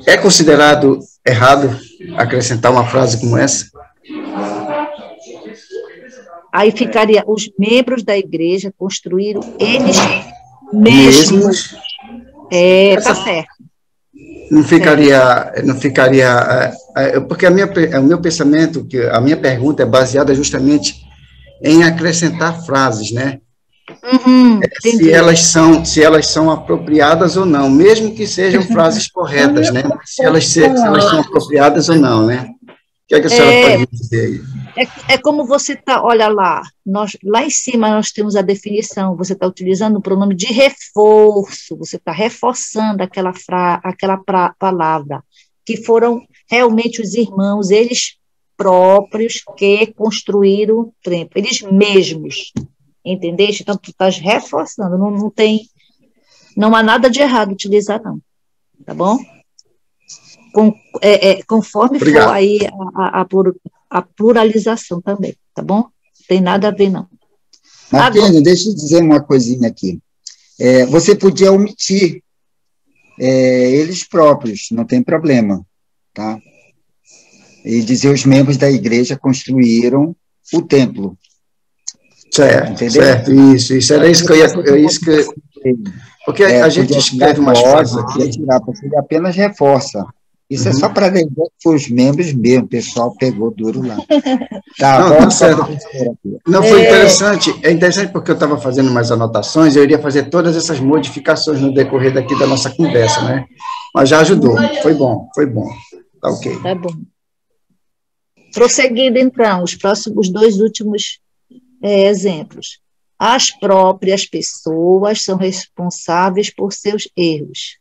Speaker 8: É considerado errado acrescentar uma frase como essa?
Speaker 1: Aí ficaria, os membros da igreja construíram eles mesmos. Tá certo.
Speaker 8: Não ficaria, porque o meu pensamento, a minha pergunta é baseada justamente em acrescentar frases, né? Se elas são apropriadas ou não, mesmo que sejam frases corretas, né? Se elas são apropriadas ou não, né? O que é que a senhora pode me dizer aí?
Speaker 1: É como você está, olha lá, lá em cima nós temos a definição, você está utilizando o pronome de reforço, você está reforçando aquela palavra, que foram realmente os irmãos, eles próprios que construíram o templo, eles mesmos, entendeste? Então, tu estás reforçando, não há nada de errado utilizar, não, tá bom? Conforme
Speaker 8: Obrigado.
Speaker 1: For aí a pluralização também, tá bom? Não tem nada a ver, não.
Speaker 4: Marquinhos, deixa eu dizer uma coisinha aqui. Você podia omitir eles próprios, não tem problema, tá? E dizer os membros da igreja construíram o templo.
Speaker 8: Certo,
Speaker 4: entendeu?
Speaker 8: certo, isso era isso que eu ia... Porque a gente escreve umas frases aqui...
Speaker 4: Porque ele apenas reforça. Isso é só para lembrar que foi os membros mesmo, o pessoal pegou duro lá.
Speaker 8: Tá certo. Não, foi interessante. É interessante porque eu estava fazendo umas anotações, eu iria fazer todas essas modificações no decorrer daqui da nossa conversa, né? Mas já ajudou. Foi bom. Tá ok.
Speaker 1: Tá bom. Prosseguindo, então, os dois últimos exemplos. As próprias pessoas são responsáveis por seus erros.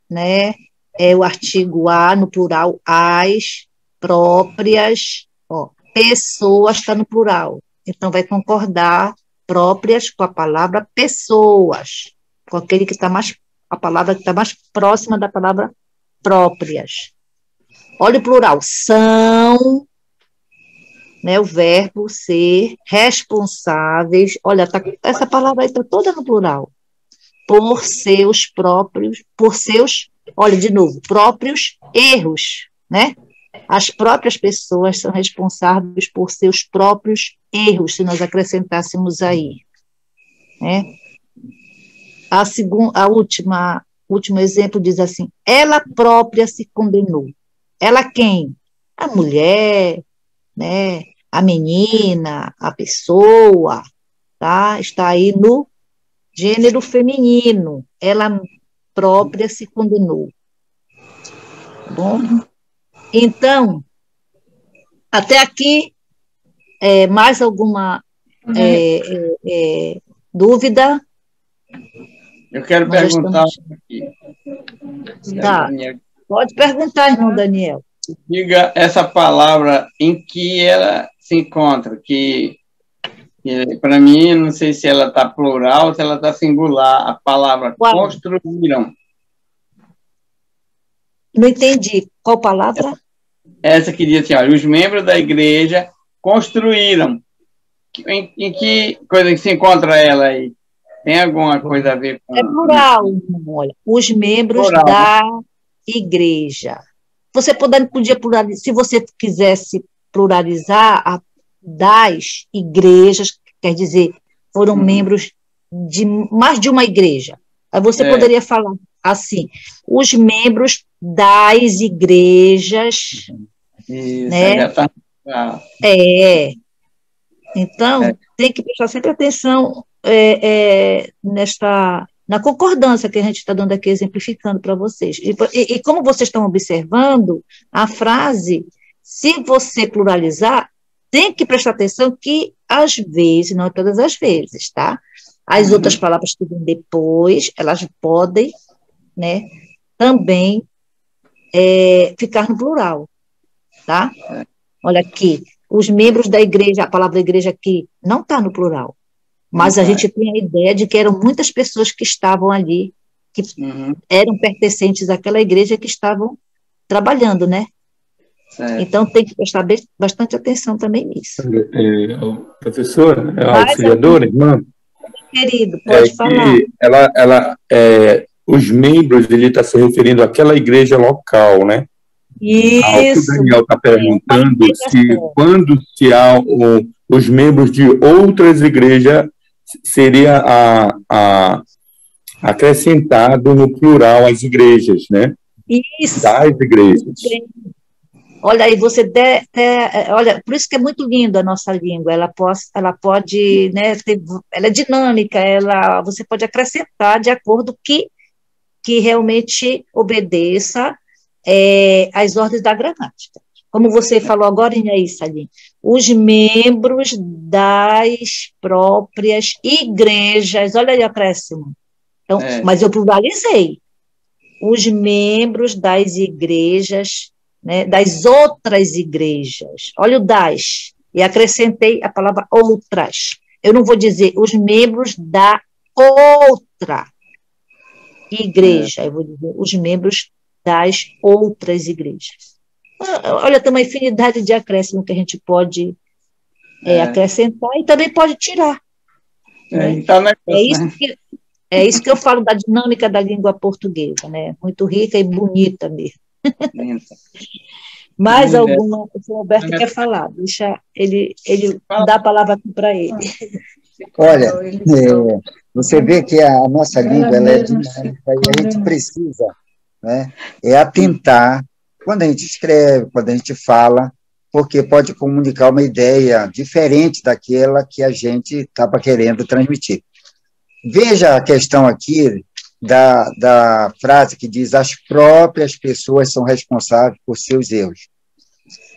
Speaker 1: Né, o artigo A, no plural, as próprias, pessoas está no plural, então vai concordar próprias com a palavra pessoas, com aquele que está mais, a palavra que está mais próxima da palavra próprias. Olha o plural, são, né, o verbo ser responsáveis, olha, essa palavra aí está toda no plural, por seus próprios, olha, de novo, próprios erros, né? As próprias pessoas são responsáveis por seus próprios erros, se nós acrescentássemos aí, né? Último exemplo diz assim: ela própria se condenou. Ela quem? A mulher, né? A menina, a pessoa, tá? Está aí no gênero feminino. Ela própria se condenou. Bom, então, até aqui, mais alguma dúvida?
Speaker 2: Eu quero
Speaker 1: Nós
Speaker 2: perguntar
Speaker 1: estamos...
Speaker 2: aqui.
Speaker 1: Tá. Pode perguntar, irmão Daniel.
Speaker 2: Diga essa palavra em que ela se encontra, que para mim, não sei se ela está plural ou se ela está singular, a palavra construíram.
Speaker 1: Não entendi. Qual palavra?
Speaker 2: Essa que diz assim, olha, os membros da igreja construíram. Em que coisa que se encontra ela aí? Tem alguma coisa a ver com...
Speaker 1: É plural, olha. Os membros
Speaker 2: plural,
Speaker 1: da igreja. Você podia pluralizar, se você quisesse pluralizar das igrejas, quer dizer, foram membros de mais de uma igreja. Aí você poderia falar assim, os membros das igrejas,
Speaker 2: isso,
Speaker 1: né?
Speaker 2: Já tá...
Speaker 1: Então, tem que prestar sempre atenção na concordância que a gente está dando aqui, exemplificando para vocês. E como vocês estão observando, a frase, se você pluralizar, tem que prestar atenção que, às vezes, não todas as vezes, tá? As outras palavras que vêm depois, elas podem, né, também ficar no plural, tá? Olha aqui, os membros da igreja, a palavra igreja aqui não está no plural, mas a gente tem a ideia de que eram muitas pessoas que estavam ali, que eram pertencentes àquela igreja que estavam trabalhando, né? Certo. Então tem que prestar bastante atenção também nisso.
Speaker 3: Professora, auxiliadora, irmã?
Speaker 1: Querido, pode falar.
Speaker 3: Que os membros, ele está se referindo àquela igreja local, né?
Speaker 1: Isso.
Speaker 3: O Daniel está perguntando se quando se há os membros de outras igrejas, seria acrescentado no plural as igrejas, né?
Speaker 1: Isso.
Speaker 3: Das igrejas.
Speaker 1: Olha aí, olha, por isso que é muito lindo a nossa língua, ela pode, né, ela é dinâmica, você pode acrescentar de acordo que realmente obedeça às ordens da gramática. Como você falou agora, aí, Salim, os membros das próprias igrejas, olha aí o acréscimo. Então, mas eu pluralizei. Os membros das igrejas, né, das outras igrejas. Olha o das. E acrescentei a palavra outras. Eu não vou dizer os membros da outra igreja. Eu vou dizer os membros das outras igrejas. Olha, tem uma infinidade de acréscimos que a gente pode acrescentar e também pode tirar. Né?
Speaker 2: Então,
Speaker 1: é isso que eu falo da dinâmica da língua portuguesa, né? Muito rica e bonita mesmo. Mais alguma? O Roberto quer falar, deixa ele dá a palavra aqui para ele.
Speaker 4: Olha, você vê que a nossa língua ela é dinâmica e a gente precisa, né, atentar quando a gente escreve, quando a gente fala, porque pode comunicar uma ideia diferente daquela que a gente estava querendo transmitir. Veja a questão aqui da frase que diz: as próprias pessoas são responsáveis por seus erros.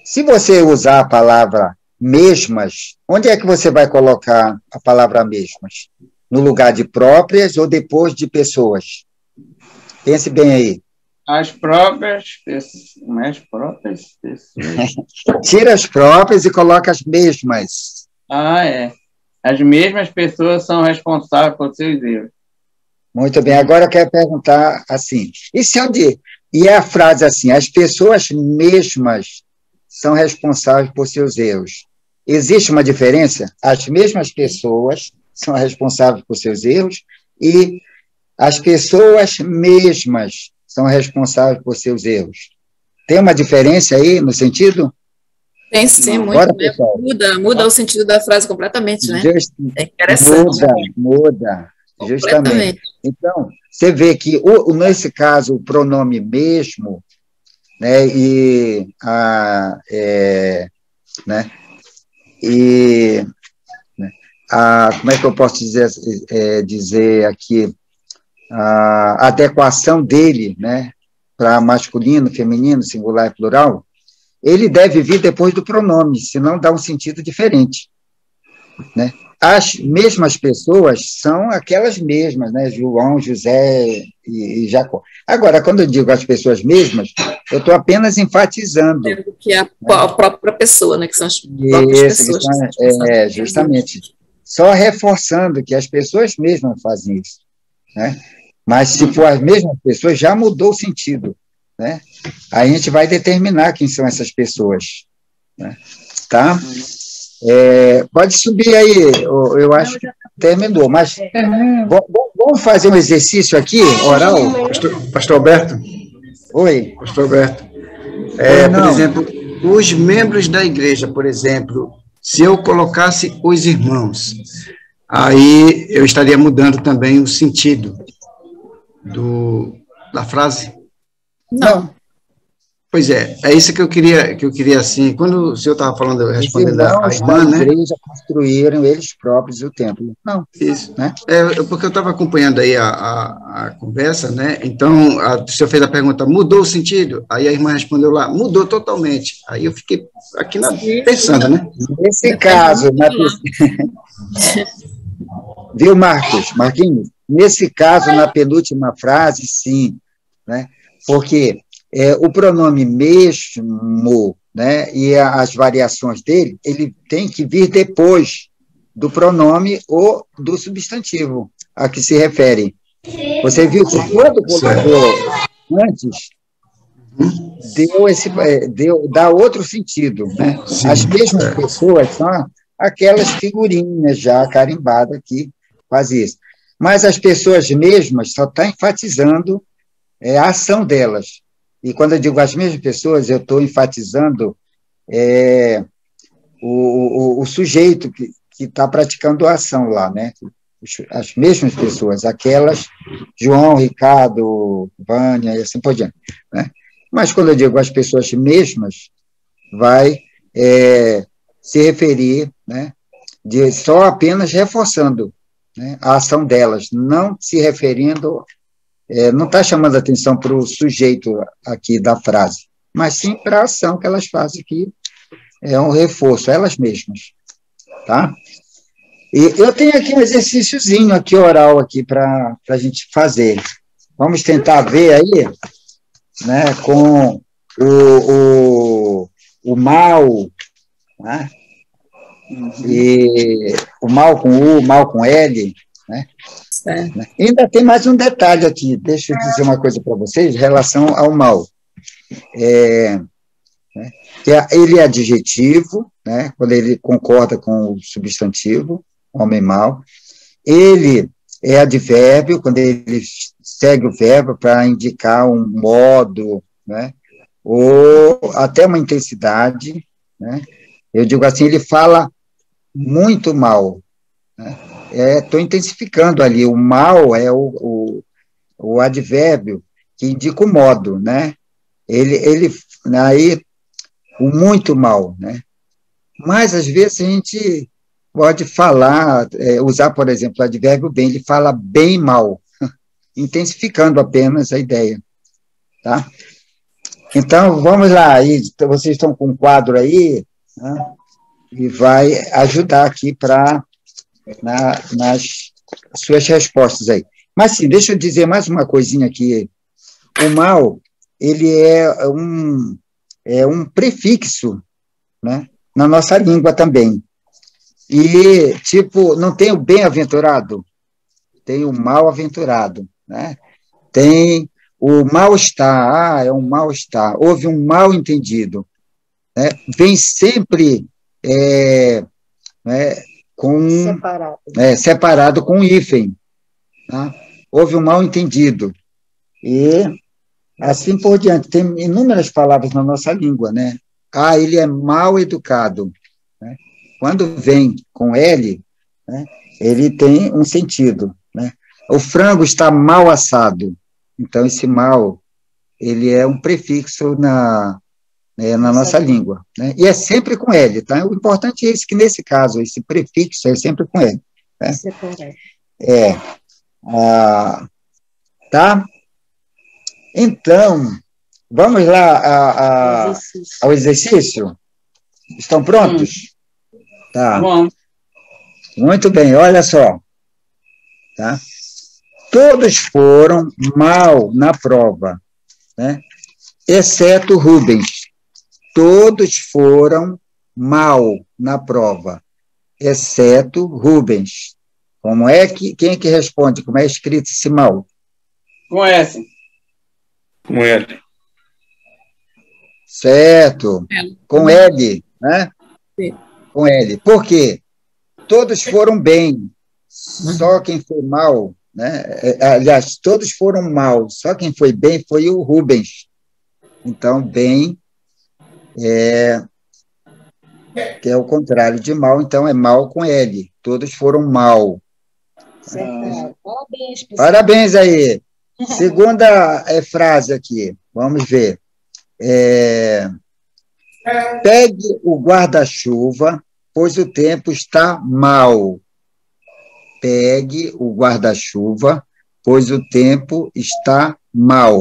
Speaker 4: Se você usar a palavra mesmas, onde é que você vai colocar a palavra mesmas? No lugar de próprias ou depois de pessoas? Pense bem aí.
Speaker 2: As próprias pessoas.
Speaker 4: Tira as próprias e coloca as mesmas.
Speaker 2: As mesmas pessoas são responsáveis por seus erros.
Speaker 4: Muito bem, agora eu quero perguntar assim, e a frase assim, as pessoas mesmas são responsáveis por seus erros. Existe uma diferença? As mesmas pessoas são responsáveis por seus erros e as pessoas mesmas são responsáveis por seus erros. Tem uma diferença aí no sentido?
Speaker 5: Tem sim, muito,
Speaker 4: Bora,
Speaker 5: né?
Speaker 4: pessoal.
Speaker 5: Muda o sentido da frase completamente, né? É
Speaker 4: Muda,
Speaker 5: interessante.
Speaker 4: muda, justamente.
Speaker 5: Completamente.
Speaker 4: Então, você vê que, nesse caso, o pronome mesmo, né, né, né, como é que eu posso dizer aqui, a adequação dele, né, para masculino, feminino, singular e plural, ele deve vir depois do pronome, senão dá um sentido diferente, né? As mesmas pessoas são aquelas mesmas, né? João, José e Jacó. Agora, quando eu digo as pessoas mesmas, eu estou apenas enfatizando.
Speaker 5: Que é a própria pessoa, né? Que são as próprias pessoas.
Speaker 4: Justamente. Só reforçando que as pessoas mesmas fazem isso, né? Mas se for as mesmas pessoas, já mudou o sentido, né? Aí a gente vai determinar quem são essas pessoas, né? Tá? Pode subir aí, eu acho que terminou, mas vamos fazer um exercício aqui, oral?
Speaker 8: Pastor Alberto?
Speaker 4: Oi.
Speaker 8: Pastor Alberto. Por exemplo, os membros da igreja, por exemplo, se eu colocasse os irmãos, aí eu estaria mudando também o sentido da frase?
Speaker 4: Não.
Speaker 8: Pois é isso que eu queria assim, quando o senhor estava falando, respondendo a irmã, né?
Speaker 4: Os igreja construíram eles próprios o templo. Não.
Speaker 8: Isso.
Speaker 4: Né?
Speaker 8: Porque eu estava acompanhando aí a conversa, né? Então, o senhor fez a pergunta, mudou o sentido? Aí a irmã respondeu lá, mudou totalmente. Aí eu fiquei aqui pensando, né?
Speaker 4: Nesse caso, viu, Marquinhos? Nesse caso, na penúltima frase, sim, né? Porque o pronome mesmo, né, e as variações dele, ele tem que vir depois do pronome ou do substantivo a que se refere. Você viu que quando colocou antes, dá outro sentido, né? As mesmas pessoas são aquelas figurinhas já carimbadas que fazem isso. Mas as pessoas mesmas só estão enfatizando a ação delas. E quando eu digo as mesmas pessoas, eu estou enfatizando o sujeito que está praticando a ação lá, né? As mesmas pessoas, aquelas, João, Ricardo, Vânia e assim por diante, né? Mas quando eu digo as pessoas mesmas, vai se referir, né, só apenas reforçando, né, a ação delas, não se referindo, não está chamando atenção para o sujeito aqui da frase, mas sim para a ação que elas fazem, que é um reforço, elas mesmas. Tá? E eu tenho aqui um exercíciozinho aqui, oral, aqui para a gente fazer. Vamos tentar ver aí, né, com o mal, né? E o mal com U, o mal com L, né? Ainda tem mais um detalhe aqui, deixa eu dizer uma coisa para vocês em relação ao mal. Né? Ele é adjetivo, né, quando ele concorda com o substantivo, homem-mal. Ele é advérbio, quando ele segue o verbo para indicar um modo, né, ou até uma intensidade, né? Eu digo assim, ele fala muito mal, né? Estou intensificando ali, o mal é o advérbio que indica o modo, né? Aí, o muito mal, né? Mas, às vezes, a gente pode falar, usar, por exemplo, o advérbio bem, ele fala bem mal, intensificando apenas a ideia, tá? Então, vamos lá, aí, vocês estão com um quadro aí, né? E vai ajudar aqui nas suas respostas aí. Mas, sim, deixa eu dizer mais uma coisinha aqui. O mal, ele é um prefixo, né, na nossa língua também. E, tipo, não tem o bem-aventurado, tem o mal-aventurado, né? Tem o mal-estar, é um mal-estar, houve um mal-entendido, né? Vem sempre né, separado com um hífen, tá? Houve um mal-entendido. E Assim por diante. Tem inúmeras palavras na nossa língua, né? Ah, ele é mal educado, né? Quando vem com L, né, ele tem um sentido, né? O frango está mal assado. Então, esse mal, ele é um prefixo na nossa língua, né? E é sempre com L, tá? O importante é isso, que nesse caso, esse prefixo é sempre com L. Né?
Speaker 1: Isso é correto.
Speaker 4: Tá? Então, vamos lá ao exercício? Estão prontos? Tá.
Speaker 2: Bom.
Speaker 4: Muito bem, olha só. Tá? Todos foram mal na prova, né? Exceto Rubens. Todos foram mal na prova, exceto Rubens. Quem é que responde? Como é escrito esse mal?
Speaker 2: Com S.
Speaker 3: Com L.
Speaker 4: Certo. Com L, né?
Speaker 5: Sim.
Speaker 4: Com L. Por quê? Todos foram bem, só quem foi mal, né? Aliás, todos foram mal, só quem foi bem foi o Rubens. Então, bem que é o contrário de mal, então é mal com L. Todos foram mal.
Speaker 1: Parabéns, pessoal.
Speaker 4: Parabéns aí. Segunda frase aqui, vamos ver. Pegue o guarda-chuva, pois o tempo está mal. Pegue o guarda-chuva, pois o tempo está mal.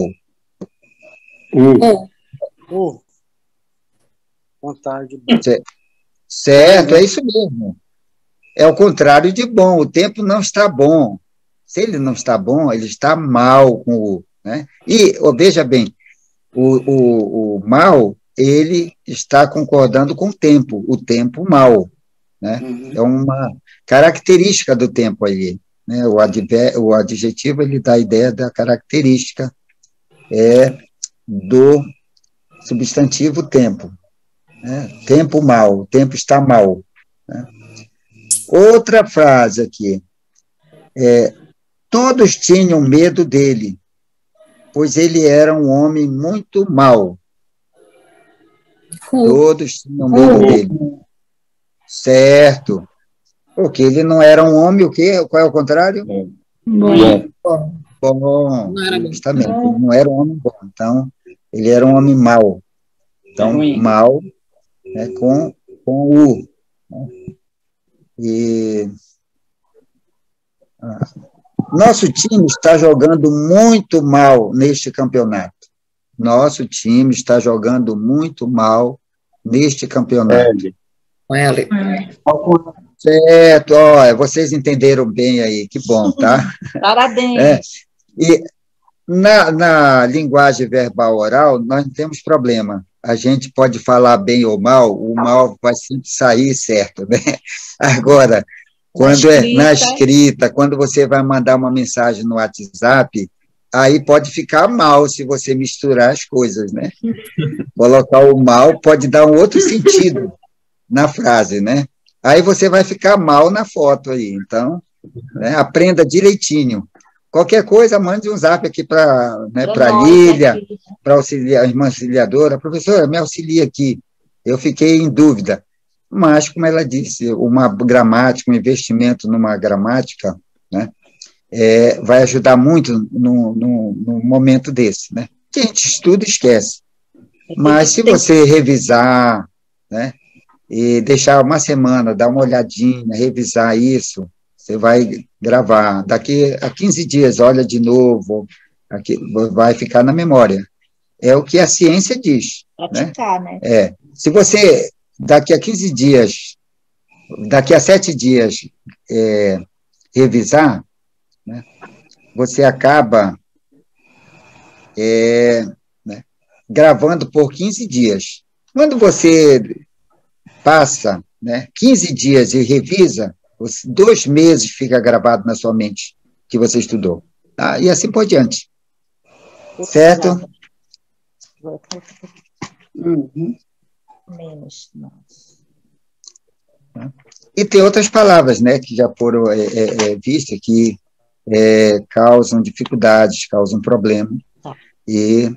Speaker 6: Vontade.
Speaker 4: Certo, é isso mesmo. É o contrário de bom. O tempo não está bom. Se ele não está bom, ele está mal com o. Né? E, veja bem, o mal, ele está concordando com o tempo mal. Né? É uma característica do tempo ali. Né? O adjetivo, ele dá a ideia da característica do substantivo tempo. Né? Tempo mal, o tempo está mal. Né? Outra frase aqui. Todos tinham medo dele, pois ele era um homem muito mau. Todos tinham medo dele. Certo. Porque ele não era um homem, o quê? Qual é o contrário? Bom. Justamente, ele não era um homem bom. Então, ele era um homem mau. Então, mal com U. Nosso time está jogando muito mal neste campeonato. Nosso time está jogando muito mal neste campeonato.
Speaker 5: Com L.
Speaker 4: Certo, vocês entenderam bem aí, que bom, tá?
Speaker 1: Parabéns.
Speaker 4: E na linguagem verbal oral, nós não temos problema. A gente pode falar bem ou mal, o mal vai sempre sair certo, né? Agora, quando na escrita, quando você vai mandar uma mensagem no WhatsApp, aí pode ficar mal se você misturar as coisas, né? Colocar o mal pode dar um outro sentido na frase, né? Aí você vai ficar mal na foto aí. Então, né, aprenda direitinho. Qualquer coisa, mande um zap aqui para a Lília, para a irmã auxiliadora. Professora, me auxilia aqui. Eu fiquei em dúvida. Mas, como ela disse, uma gramática, um investimento numa gramática, né, vai ajudar muito num momento desse. Né? Que a gente estuda e esquece. Mas, se você revisar, né, e deixar uma semana, dar uma olhadinha, revisar isso, você vai gravar. Daqui a 15 dias, olha de novo, vai ficar na memória. É o que a ciência diz.
Speaker 1: Praticar, né?
Speaker 4: Se você, daqui a 15 dias, daqui a 7 dias, revisar, né, você acaba gravando por 15 dias. Quando você passa 15 dias e revisa, 2 meses fica gravado na sua mente que você estudou. Tá? E assim por diante. Certo?
Speaker 1: Menos.
Speaker 4: E tem outras palavras, né, que já foram vistas, que causam dificuldades, causam problema. E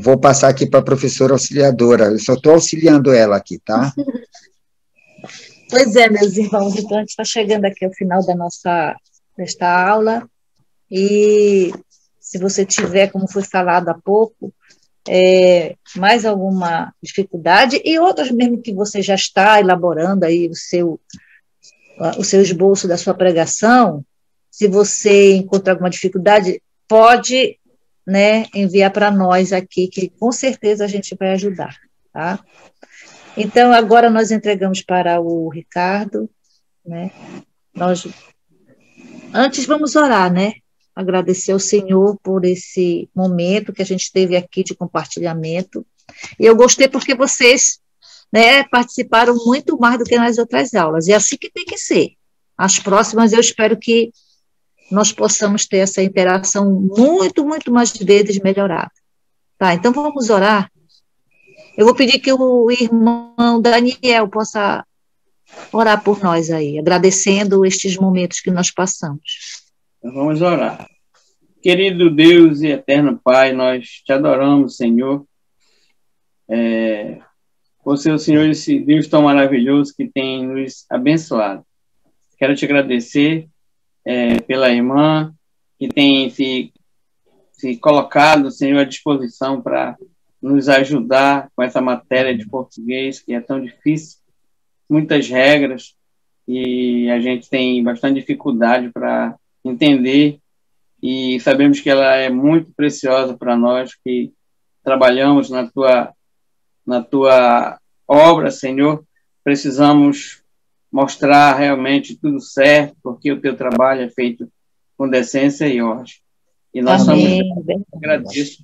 Speaker 4: Vou passar aqui para a professora auxiliadora, eu só estou auxiliando ela aqui, tá?
Speaker 1: Pois é, meus irmãos, então a gente está chegando aqui ao final desta aula, e se você tiver, como foi falado há pouco, mais alguma dificuldade, e outras mesmo que você já está elaborando aí o seu esboço da sua pregação, se você encontrar alguma dificuldade, pode, né, enviar para nós aqui, que com certeza a gente vai ajudar, tá? Então, agora nós entregamos para o Ricardo, né? Antes vamos orar, né? Agradecer ao Senhor por esse momento que a gente teve aqui de compartilhamento. E eu gostei porque vocês, né, participaram muito mais do que nas outras aulas. E é assim que tem que ser. As próximas, eu espero que nós possamos ter essa interação muito, muito mais vezes melhorada. Tá, então vamos orar. Eu vou pedir que o irmão Daniel possa orar por nós aí, agradecendo estes momentos que nós passamos.
Speaker 2: Então, vamos orar. Querido Deus e eterno Pai, nós te adoramos, Senhor. Você é o Senhor, esse Deus tão maravilhoso que tem nos abençoado. Quero te agradecer pela irmã que tem se colocado, Senhor, à disposição para nos ajudar com essa matéria de português, que é tão difícil, muitas regras, e a gente tem bastante dificuldade para entender, e sabemos que ela é muito preciosa para nós, que trabalhamos na tua obra, Senhor. Precisamos mostrar realmente tudo certo, porque o teu trabalho é feito com decência e ordem. E nós somos agradecidos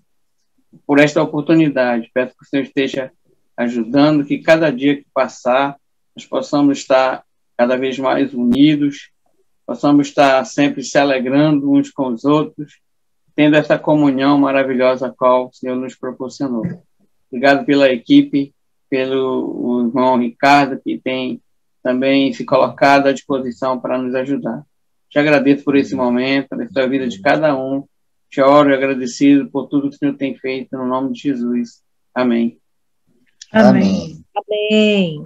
Speaker 2: por esta oportunidade. Peço que o Senhor esteja ajudando, que cada dia que passar, nós possamos estar cada vez mais unidos, possamos estar sempre se alegrando uns com os outros, tendo essa comunhão maravilhosa a qual o Senhor nos proporcionou. Obrigado pela equipe, pelo irmão Ricardo, que tem também se colocado à disposição para nos ajudar. Te agradeço por esse momento, pela vida de cada um. Te oro agradecido por tudo que o Senhor tem feito, no nome de Jesus. Amém.
Speaker 1: Amém. Amém.